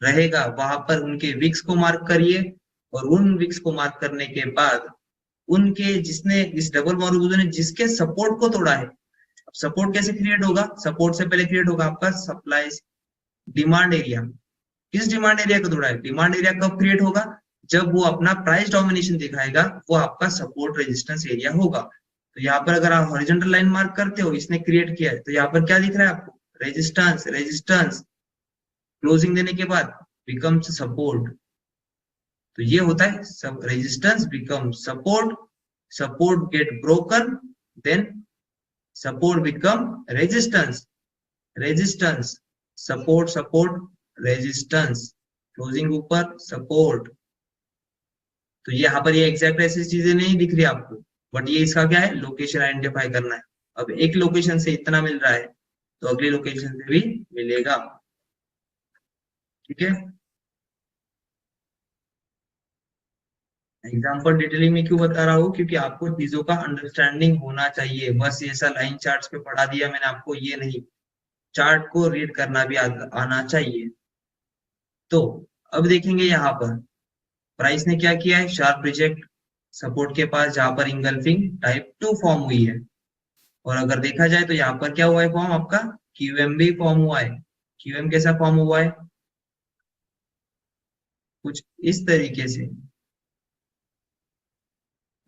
रहेगा, वहां पर उनके विक्स को मार्क करिए, और उन विक्स को मार्क करने के बाद उनके, जिसने इस डबल मोरुबुजु ने जिसके सपोर्ट को तोड़ा है, सपोर्ट कैसे क्रिएट होगा, सपोर्ट से पहले क्रिएट होगा आपका सप्लाई डिमांड एरिया। किस डिमांड एरिया को तोड़ा है, डिमांड एरिया कब क्रिएट होगा, जब वो अपना प्राइस डोमिनेशन दिखाएगा, वो आपका सपोर्ट रेजिस्टेंस एरिया होगा। तो यहाँ पर अगर आप हॉरिजॉन्टल लाइन मार्क करते हो, इसने क्रिएट किया है, तो यहाँ पर क्या दिख रहा है आपको, रेजिस्टेंस, रेजिस्टेंस क्लोजिंग देने के बाद बिकम्स सपोर्ट। तो ये होता है सब, resistance become support, support get broken, then support become resistance, resistance support, support resistance, closing ऊपर सपोर्ट। तो ये यहाँ पर ये एग्जैक्ट ऐसी चीजें नहीं दिख रही आपको, बट ये इसका क्या है, लोकेशन आइडेंटिफाई करना है। अब एक लोकेशन से इतना मिल रहा है, तो अगली लोकेशन से भी मिलेगा, ठीक है। एग्जाम्पल डिटेलिंग में क्यों बता रहा हूँ, क्योंकि आपको चीजों का अंडरस्टैंडिंग होना चाहिए। बस ऐसा लाइन चार्ट्स पे पढ़ा दिया मैंने आपको, ये नहीं, चार्ट को रीड करना भी आना चाहिए। तो अब देखेंगे यहाँ पर प्राइस ने क्या किया है, शार्प रिजेक्ट सपोर्ट के पास, जहां पर इंगल्फिंग टाइप 2 फॉर्म हुई है। और अगर देखा जाए तो यहाँ पर क्या हुआ है फॉर्म, आपका क्यूएम भी फॉर्म हुआ है। क्यूएम कैसा फॉर्म हुआ है, कुछ इस तरीके से,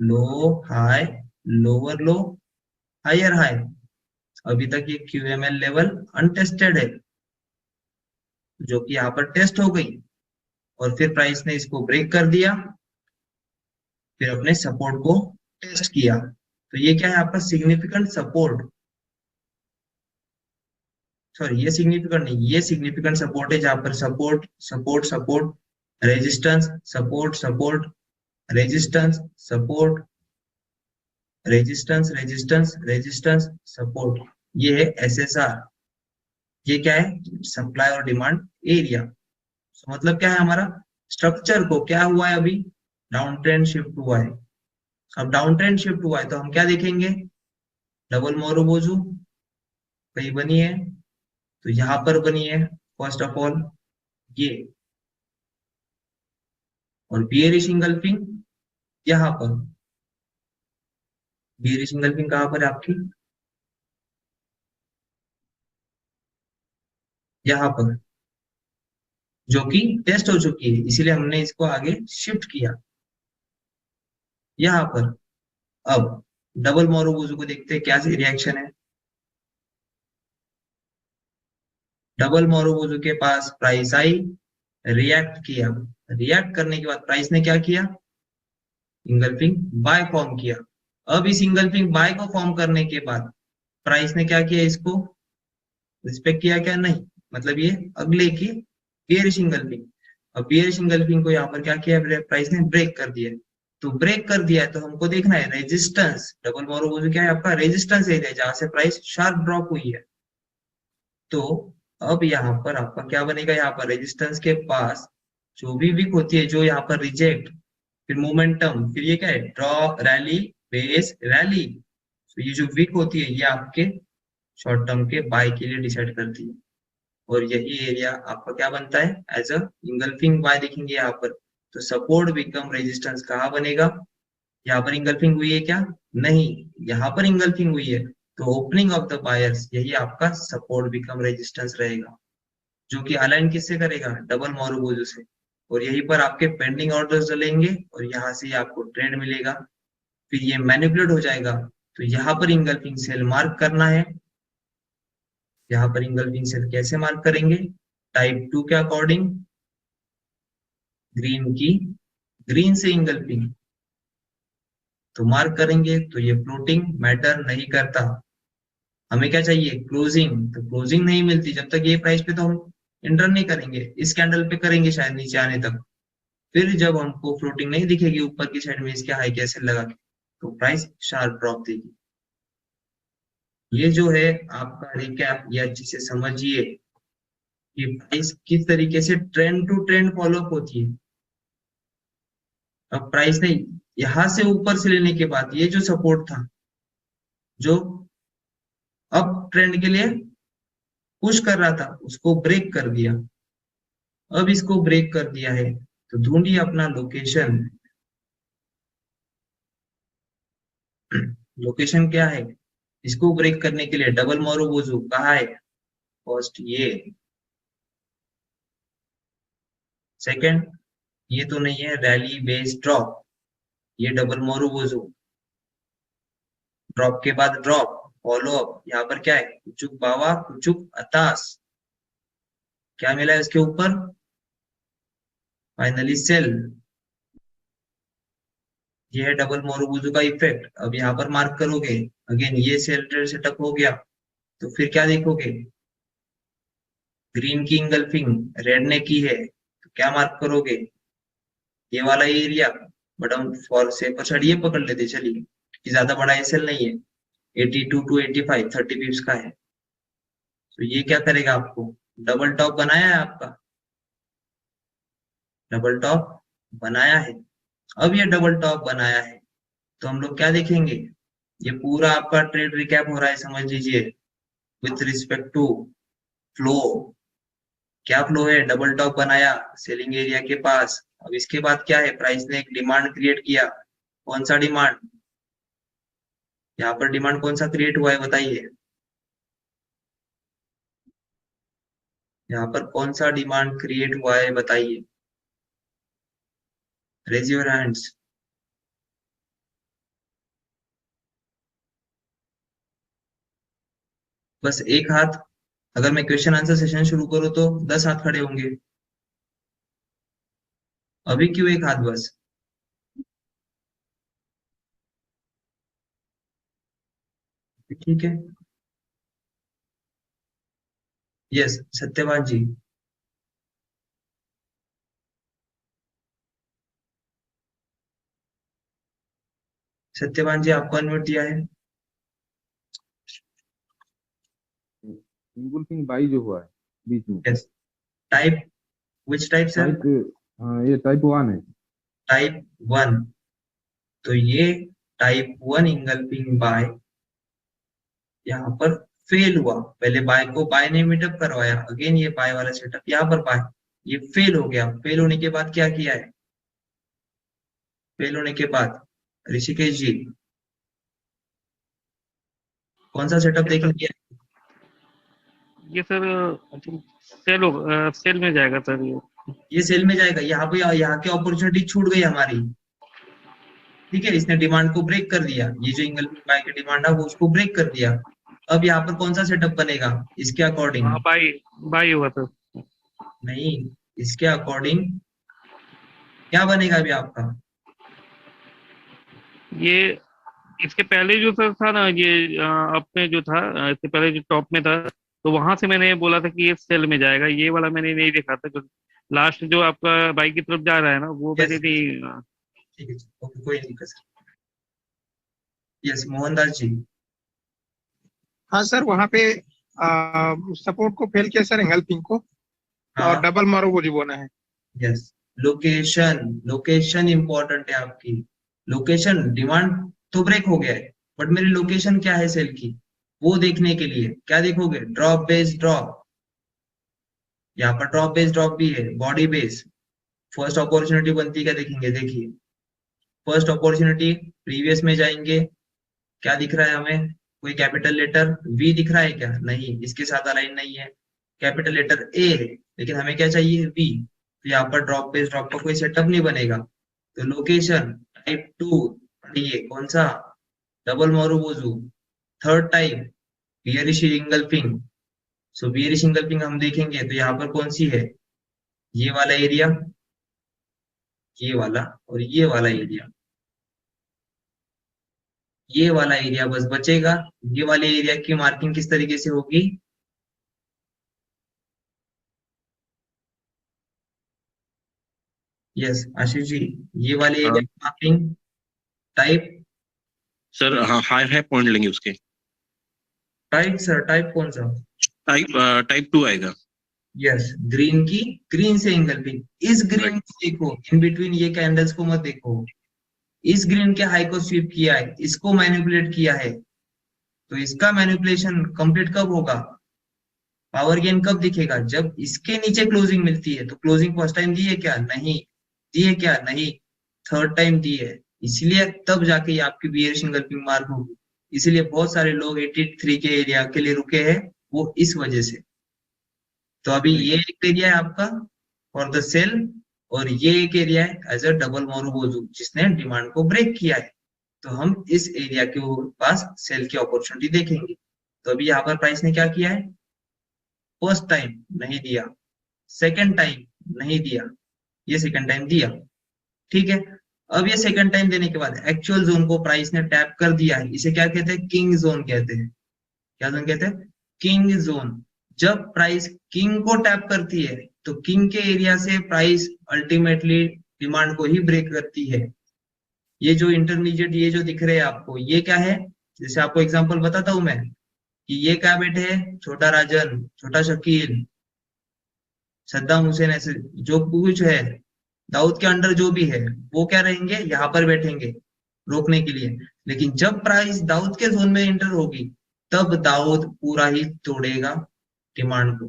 low high, lower low, higher high. अभी तक ये क्यूएमएल लेवल अनटेस्टेड है, जो कि यहाँ पर टेस्ट हो गई, और फिर प्राइस ने इसको ब्रेक कर दिया, फिर अपने सपोर्ट को टेस्ट किया। तो ये क्या है आपका सिग्निफिकेंट सपोर्ट, सॉरी ये सिग्निफिकेंट नहीं, ये सिग्निफिकेंट सपोर्ट है, जहां पर support support support, resistance support support, resistance support, resistance resistance resistance support. ये है एसएसआर, ये क्या है, सप्लाई और डिमांड एरिया। तो मतलब क्या है, हमारा स्ट्रक्चर को क्या हुआ है, अभी डाउन ट्रेंड शिफ्ट हुआ है। अब डाउन ट्रेंड शिफ्ट हुआ है तो हम क्या देखेंगे, डबल मोरुबुजु कहीं बनी है, तो यहां पर बनी है फर्स्ट ऑफ ऑल ये, और बियरिश इंगल्फिंग यहाँ पर, बियरिश इंगल्फिंग कहां पर है आपकी, यहाँ पर, जो कि टेस्ट हो चुकी है, इसीलिए हमने इसको आगे शिफ्ट किया यहाँ पर। अब डबल मोरुबुजु को देखते हैं क्या रिएक्शन है। डबल मोरुबुजु के पास प्राइस आई, रिएक्ट किया, रिएक्ट करने के बाद प्राइस ने क्या किया, इंगल्फिंग बाय फॉर्म किया। अब इस इंगल्फिंग बाय को फॉर्म करने के बाद प्राइस ने क्या किया, इसको रिस्पेक्ट किया क्या, नहीं, मतलब ये अगले की बियरिश इंगल्फिंग। अब बियरिश इंगल्फिंग को यहाँ पर क्या किया, प्राइस ने ब्रेक कर दिया। तो ब्रेक कर दिया है तो हमको देखना है रेजिस्टेंस, डबल मोरुबुजु क्या है आपका, रेजिस्टेंस एरिया, जहां से प्राइस शार्प ड्रॉप हुई है। तो अब यहाँ पर आपका क्या बनेगा, यहाँ पर रेजिस्टेंस के पास जो भी वीक होती है, जो यहाँ पर रिजेक्ट, फिर मोमेंटम, फिर ये क्या है, ड्रॉ रैली बेस रैली। तो ये जो वीक होती है, ये आपके शॉर्ट टर्म के बाय के लिए डिसाइड करती है, और यही एरिया आपका क्या बनता है, एज अ इंगल्फिंग बाय देखेंगे यहाँ पर। तो सपोर्ट बिकम रेजिस्टेंस कहाँ बनेगा, यहाँ पर इंगल्फिंग हुई है क्या, नहीं, यहाँ पर इंगल्फिंग हुई है, तो ओपनिंग ऑफ द बायर्स, यही आपका सपोर्ट बिकम रेजिस्टेंस रहेगा, जो कि अलाइन किससे करेगा, डबल मोरुबुजु से। और यहीं पर आपके पेंडिंग ऑर्डर्स डलेंगे, और यहाँ से आपको ट्रेड मिलेगा, फिर ये मैनिपुलेट हो जाएगा। तो यहाँ पर इंगल्फिंग सेल मार्क करना है, यहाँ पर इंगल्फिंग सेल कैसे मार्क करेंगे? टाइप 2 के अकॉर्डिंग ग्रीन की ग्रीन से इंगल्फिंग तो मार्क करेंगे, तो ये फ्लोटिंग मैटर नहीं करता। हमें क्या चाहिए? क्लोजिंग। तो क्लोजिंग नहीं मिलती जब तक ये प्राइस पे, तो हम एंटर नहीं करेंगे। इस कैंडल पे करेंगे शायद नीचे आने तक, फिर जब हमको फ्लोटिंग नहीं दिखेगी ऊपर की साइड में इसके हाई कैसे लगा के, तो प्राइस शार्प ड्रॉप देगी। ये जो है आपका रिकैप, ये अच्छे से समझिए कि प्राइस किस तरीके से ट्रेंड टू ट्रेंड फॉलोअप होती है। अब प्राइस ने यहां से ऊपर से लेने के बाद ये जो सपोर्ट था, जो अप ट्रेंड के लिए पुश कर रहा था, उसको ब्रेक कर दिया। अब इसको ब्रेक कर दिया है तो ढूंढिए अपना लोकेशन। लोकेशन क्या है? इसको ब्रेक करने के लिए डबल मोरोबोजू कहाँ है? फर्स्ट ये, सेकंड ये तो नहीं है, रैली बेस ड्रॉप, ये डबल मोरोबोजू। ड्रॉप के बाद ड्रॉप, फॉलो अप, यहाँ पर क्या है? कुचुक बावा कुचुक अतास, क्या मिला है उसके ऊपर? Finally sell. ये है डबल मोरोबुजू का इफेक्ट। अब यहाँ पर मार्क करोगे, अगेन ये सेल ट्रेड सेटअप हो गया, तो फिर क्या देखोगे? ग्रीन की इंगल्फिंग रेड ने की है, तो क्या मार्क करोगे? ये वाला एरिया। बट हम फॉर सेफर साइड ये पकड़ लेते चलिए कि ज्यादा बड़ा एसएल नहीं है, 82 टू 85 30 पिप्स का है। तो ये क्या करेगा आपको? डबल टॉप बनाया है आपका, डबल टॉप बनाया है। अब ये डबल टॉप बनाया है तो हम लोग क्या देखेंगे? ये पूरा आपका ट्रेड रिकैप हो रहा है, समझ लीजिए, विथ रिस्पेक्ट टू फ्लो। क्या फ्लो है? डबल टॉप बनाया सेलिंग एरिया के पास। अब इसके बाद क्या है? प्राइस ने एक डिमांड क्रिएट किया। कौन सा डिमांड? यहाँ पर डिमांड कौन सा क्रिएट हुआ है बताइए? यहाँ पर कौन सा डिमांड क्रिएट हुआ है बताइए? Raise your hands. बस एक हाथ। अगर मैं क्वेश्चन आंसर सेशन शुरू करूँ तो 10 हाथ खड़े होंगे। अभी क्यों एक हाथ बस? ठीक है। यस सत्यवान जी। सत्यवान जी आपको अनम्यूट दिया है। इंगुलफिंग बाई जो हुआ है बीच में, yes. Type, which type sir? Type, हाँ ये टाइप 1 है। टाइप 1। तो ये टाइप 1 इंगल्फिंग बाय यहाँ पर फेल हुआ। पहले बाय को बाय ने मीटअप करवाया, अगेन ये बाय वाला सेटअप, यहाँ पर बाय, ये फेल हो गया। फेल होने के बाद क्या किया है? फेल होने के बाद ऋषिकेश जी कौन सा सेटअप ये सर, देखेंगे? ये सर सेल में जाएगा सर ये सेल में जाएगा। यहाँ पे यहाँ की अपॉर्चुनिटी छूट गई हमारी। ठीक है, इसने डिमांड को ब्रेक कर दिया, ये जो इंगल्फिंग बाय की डिमांड है वो उसको ब्रेक कर दिया। अब यहाँ पर कौन सा सेटअप बनेगा इसके अकॉर्डिंग? हाँ बाई हुआ सर। नहीं, इसके अकॉर्डिंग क्या बनेगा अभी आपका? ये इसके पहले जो सर था ना, ये अपने जो था, इससे पहले जो टॉप में था, तो वहां से मैंने बोला था कि ये सेल में जाएगा। ये वाला मैंने नहीं देखा था, लास्ट जो आपका बाई की तरफ जा रहा है ना, वो मैंने यस नहीं। ठीक है, ओके, कोई दिक्कत सर। यस मोहनदास जी। हाँ सर, वहाँ पे सपोर्ट को फेल किया सर, एंगल्फिंग को, और हाँ डबल मारो वो जो बोना है। यस। लोकेशन, लोकेशन इंपॉर्टेंट है आपकी। लोकेशन, डिमांड तो ब्रेक हो गया है, बट मेरी लोकेशन क्या है सेल की, वो देखने के लिए क्या देखोगे? Drop base drop. यहाँ पर ड्रॉप बेस ड्रॉप भी है, बॉडी बेस। फर्स्ट अपॉर्चुनिटी बनती क्या देखेंगे? देखिए, फर्स्ट अपॉर्चुनिटी प्रीवियस में जाएंगे, क्या दिख रहा है हमें? कोई कैपिटल लेटर वी दिख रहा है क्या? नहीं, इसके साथ अलाइन नहीं है। कैपिटल लेटर ए है, लेकिन हमें क्या चाहिए? वी। तो यहाँ पर ड्रॉप बेस ड्रॉप का कोई सेटअप नहीं बनेगा। तो लोकेशन टाइप 2 पढ़िए, कौन सा? डबल मोरोबोजू। Third type bearish engulfing, so bearish engulfing हम देखेंगे तो यहाँ पर कौन सी है, ये वाला एरिया, ये वाला और ये वाला एरिया, ये वाला एरिया बस बचेगा। ये वाले एरिया की मार्किंग किस तरीके से होगी, यस आशीष जी, ये वाले एरिया की मार्किंग टाइप, सर हाँ हाई पॉइंट लेंगे उसके। टाइप सर, टाइप कौन सा, टाइप 2 आएगा। यस ग्रीन की, ग्रीन से इंगल्फिंग। इस ग्रीन को देखो, इन बिटवीन ये कैंडल्स को मत देखो, इस ग्रीन के हाई को स्वीप किया है, इसको मैनिपुलेट किया है, तो इसका मैनिपुलेशन कंप्लीट कब होगा, पावर गेन कब दिखेगा, जब इसके नीचे क्लोजिंग मिलती है। तो क्लोजिंग फर्स्ट टाइम दी है क्या, नहीं दी है क्या, नहीं, थर्ड टाइम दी है, इसलिए तब जाके ये आपकी बियरिश इंगल्फिंग मार्क होगी। इसलिए बहुत सारे लोग 83 के एरिया के लिए रुके हैं, वो इस वजह से। तो अभी ये एक एरिया है आपका फॉर द सेल, और ये एक एरिया है एज अ डबल मोरोबोजू जिसने डिमांड को ब्रेक किया है। तो हम इस एरिया के पास सेल की अपॉर्चुनिटी देखेंगे। तो अभी यहाँ पर प्राइस ने क्या किया है, फर्स्ट टाइम नहीं दिया, सेकंड टाइम नहीं दिया, ये सेकंड टाइम दिया, ठीक है। अब ये सेकंड टाइम देने के बाद एक्चुअल जोन को प्राइस ने टैप कर दिया है, इसे क्या कहते हैं, किंग जोन कहते हैं। क्या जोन कहते हैं, किंग जोन। जब प्राइस किंग को टैप करती है तो किंग के एरिया से प्राइस अल्टीमेटली डिमांड को ही ब्रेक करती है। ये जो इंटरमीडिएट ये जो दिख रहे हैं आपको, ये क्या है, जैसे आपको एग्जांपल बताता हूं मैं कि ये क्या बैठे हैं, छोटा राजन, छोटा शकील, सद्दाम हुसैन, ऐसे जो कुछ है दाऊद के अंडर जो भी है, वो क्या रहेंगे, यहाँ पर बैठेंगे रोकने के लिए। लेकिन जब प्राइस दाऊद के जोन में एंटर होगी तब दाऊद पूरा ही तोड़ेगा डिमांड को।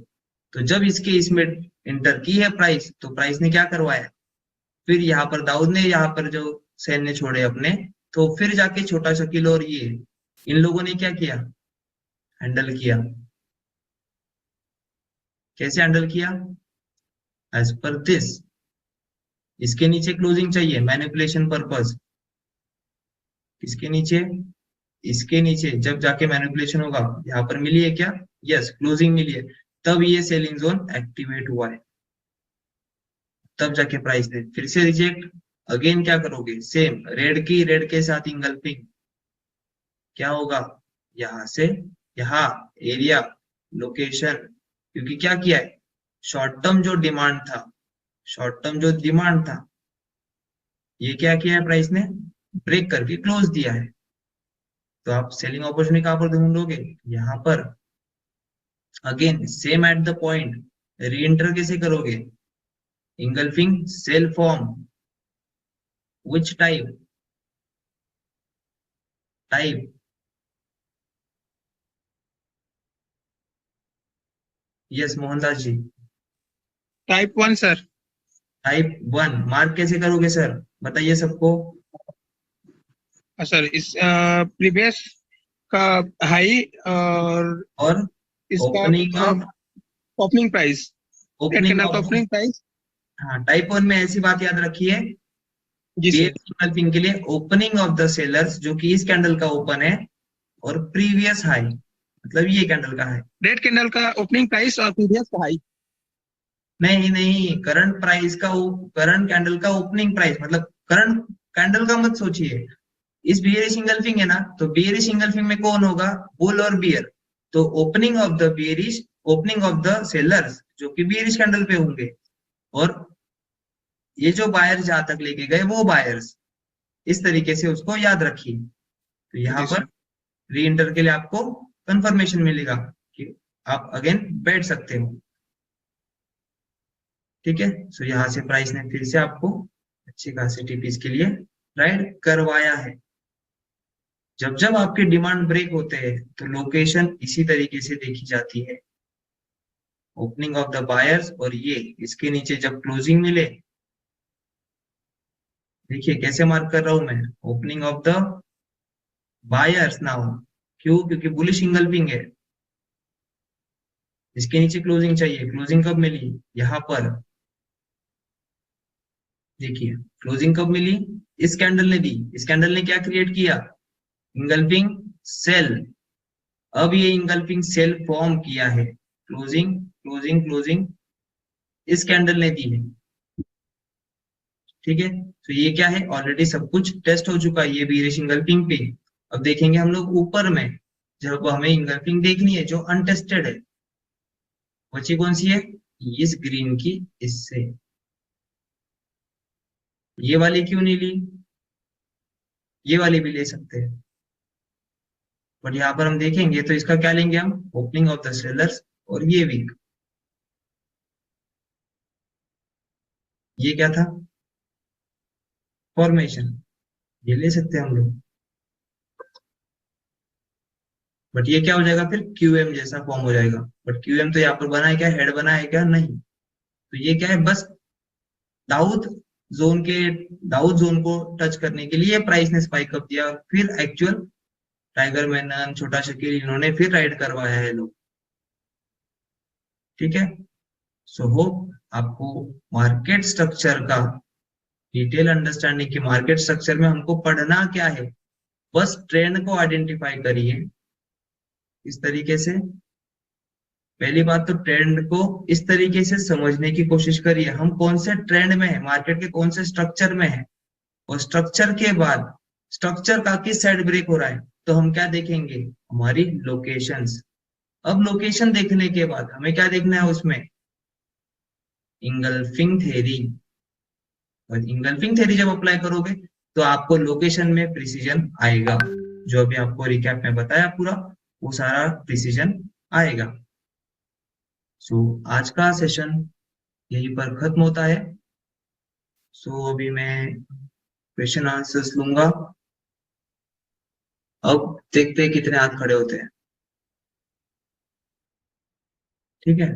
तो जब इसमें एंटर की है प्राइस, तो प्राइस ने क्या करवाया, फिर यहाँ पर दाऊद ने यहाँ पर जो सैन्य छोड़े अपने, तो फिर जाके छोटा शकील और ये इन लोगों ने क्या किया, हैंडल किया। कैसे हैंडल किया, एज पर दिस, इसके नीचे क्लोजिंग चाहिए मैनिपुलेशन पर्पस, इसके नीचे, इसके नीचे जब जाके मैनिपुलेशन होगा, यहाँ पर मिली है क्या, यस क्लोजिंग मिली है, तब ये सेलिंग जोन एक्टिवेट हुआ है, तब जाके प्राइस ने फिर से रिजेक्ट। अगेन क्या करोगे, सेम रेड की रेड के साथ इंगल्फिंग, क्या होगा, यहां से यहाँ एरिया लोकेशन, क्योंकि क्या किया है, शॉर्ट टर्म जो डिमांड था, शॉर्ट टर्म जो डिमांड था, ये क्या किया है प्राइस ने, ब्रेक करके क्लोज दिया है। तो आप सेलिंग अपॉर्चुनिटी कहां पर ढूंढोगे, यहाँ पर। Again same at the point, reenter कैसे करोगे, engulfing sell form, which type, type yes Mohandas ji, type 1 sir. Type 1 mark कैसे करोगे सर, बताइए सबको। सर इस प्रीवियस का हाई और इसका opening of, opening price, opening of, opening price. हाँ टाइप 1 में ऐसी बात याद रखिए, जी सर। इंगल्फिंग के लिए ओपनिंग ऑफ द सेलर्स, जो कि इस कैंडल का ओपन है, और प्रीवियस हाई, मतलब ये कैंडल का है, रेड कैंडल का ओपनिंग प्राइस और प्रीवियस का हाई। नहीं नहीं, करंट प्राइस का, करंट कैंडल का ओपनिंग प्राइस, मतलब करंट कैंडल का मत सोचिए। इस बियरिश इंगल्फिंग है ना, तो बियरिश इंगल्फिंग में कौन होगा, बुल और बियर। तो opening of the bearish, opening of the sellers जो कि बियरिश कैंडल पे होंगे, और ये जो बायर जहां तक लेके गए वो बायर्स, इस तरीके से उसको याद रखिए। तो यहाँ पर री एंटर के लिए आपको कंफर्मेशन मिलेगा कि आप अगेन बैठ सकते हो, ठीक है। सो यहाँ से प्राइस ने फिर से आपको अच्छे खासे टीपीस के लिए राइड करवाया है। जब जब आपके डिमांड ब्रेक होते हैं तो लोकेशन इसी तरीके से देखी जाती है, ओपनिंग ऑफ द बायर्स, और ये इसके नीचे जब क्लोजिंग मिले, देखिए कैसे मार्क कर रहा हूं मैं, opening of the buyers now, क्यों, क्योंकि बुलिश इंगल्फिंग है, इसके नीचे क्लोजिंग चाहिए। क्लोजिंग कब मिली, यहाँ पर देखिए क्लोजिंग कब मिली, इस कैंडल ने दी, इस कैंडल ने क्या क्रिएट किया, इंगल्फिंग सेल। अब ये इंगल्फिंग सेल फॉर्म किया है, क्लोजिंग क्लोजिंग क्लोजिंग इस कैंडल ने दी है, ठीक है। तो ये क्या है, ऑलरेडी सब कुछ टेस्ट हो चुका है, ये बीरिश इंगल्फिंग पे। अब देखेंगे हम लोग ऊपर में, जब हमें इंगल्फिंग देखनी है जो अनटेस्टेड है, बची कौन सी है, इस ग्रीन की इससे। ये वाली क्यों नहीं ली, ये वाली भी ले सकते हैं, बट यहाँ पर हम देखेंगे तो इसका क्या लेंगे हम, ओपनिंग ऑफ द सेलर्स, और ये वीक, ये क्या था, फॉर्मेशन, ये ले सकते हैं हम लोग। बट ये क्या हो जाएगा फिर, क्यूएम जैसा फॉर्म हो जाएगा। बट क्यूएम तो यहाँ पर बना है क्या, हेड बना है क्या, नहीं। तो ये क्या है, बस दाऊद दाऊद जोन को टच करने के लिए प्राइस ने स्पाइक अप दिया, फिर एक्चुअल टाइगर मैनन, छोटा शकील, इन्होंने फिर राइड करवाया है लोग, ठीक है। सो होप आपको मार्केट स्ट्रक्चर का डिटेल अंडरस्टैंडिंग की, मार्केट स्ट्रक्चर में हमको पढ़ना क्या है, बस ट्रेंड को आइडेंटिफाई करिए इस तरीके से। पहली बात तो ट्रेंड को इस तरीके से समझने की कोशिश करिए, हम कौन से ट्रेंड में है, मार्केट के कौन से स्ट्रक्चर में है, और स्ट्रक्चर के बाद स्ट्रक्चर का किस साइड ब्रेक हो रहा है, तो हम क्या देखेंगे, हमारी लोकेशंस। अब लोकेशन देखने के बाद हमें क्या देखना है उसमें, इंगल्फिंग थ्योरी। और इंगल्फिंग थ्योरी जब अप्लाई करोगे तो आपको लोकेशन में प्रिसीजन आएगा, जो अभी आपको रिकैप में बताया पूरा, वो सारा प्रिसीजन आएगा। सो आज का सेशन यहीं पर खत्म होता है। सो अभी मैं क्वेश्चन आंसर्स लूंगा। अब देखते हैं कितने हाथ खड़े होते हैं, ठीक है।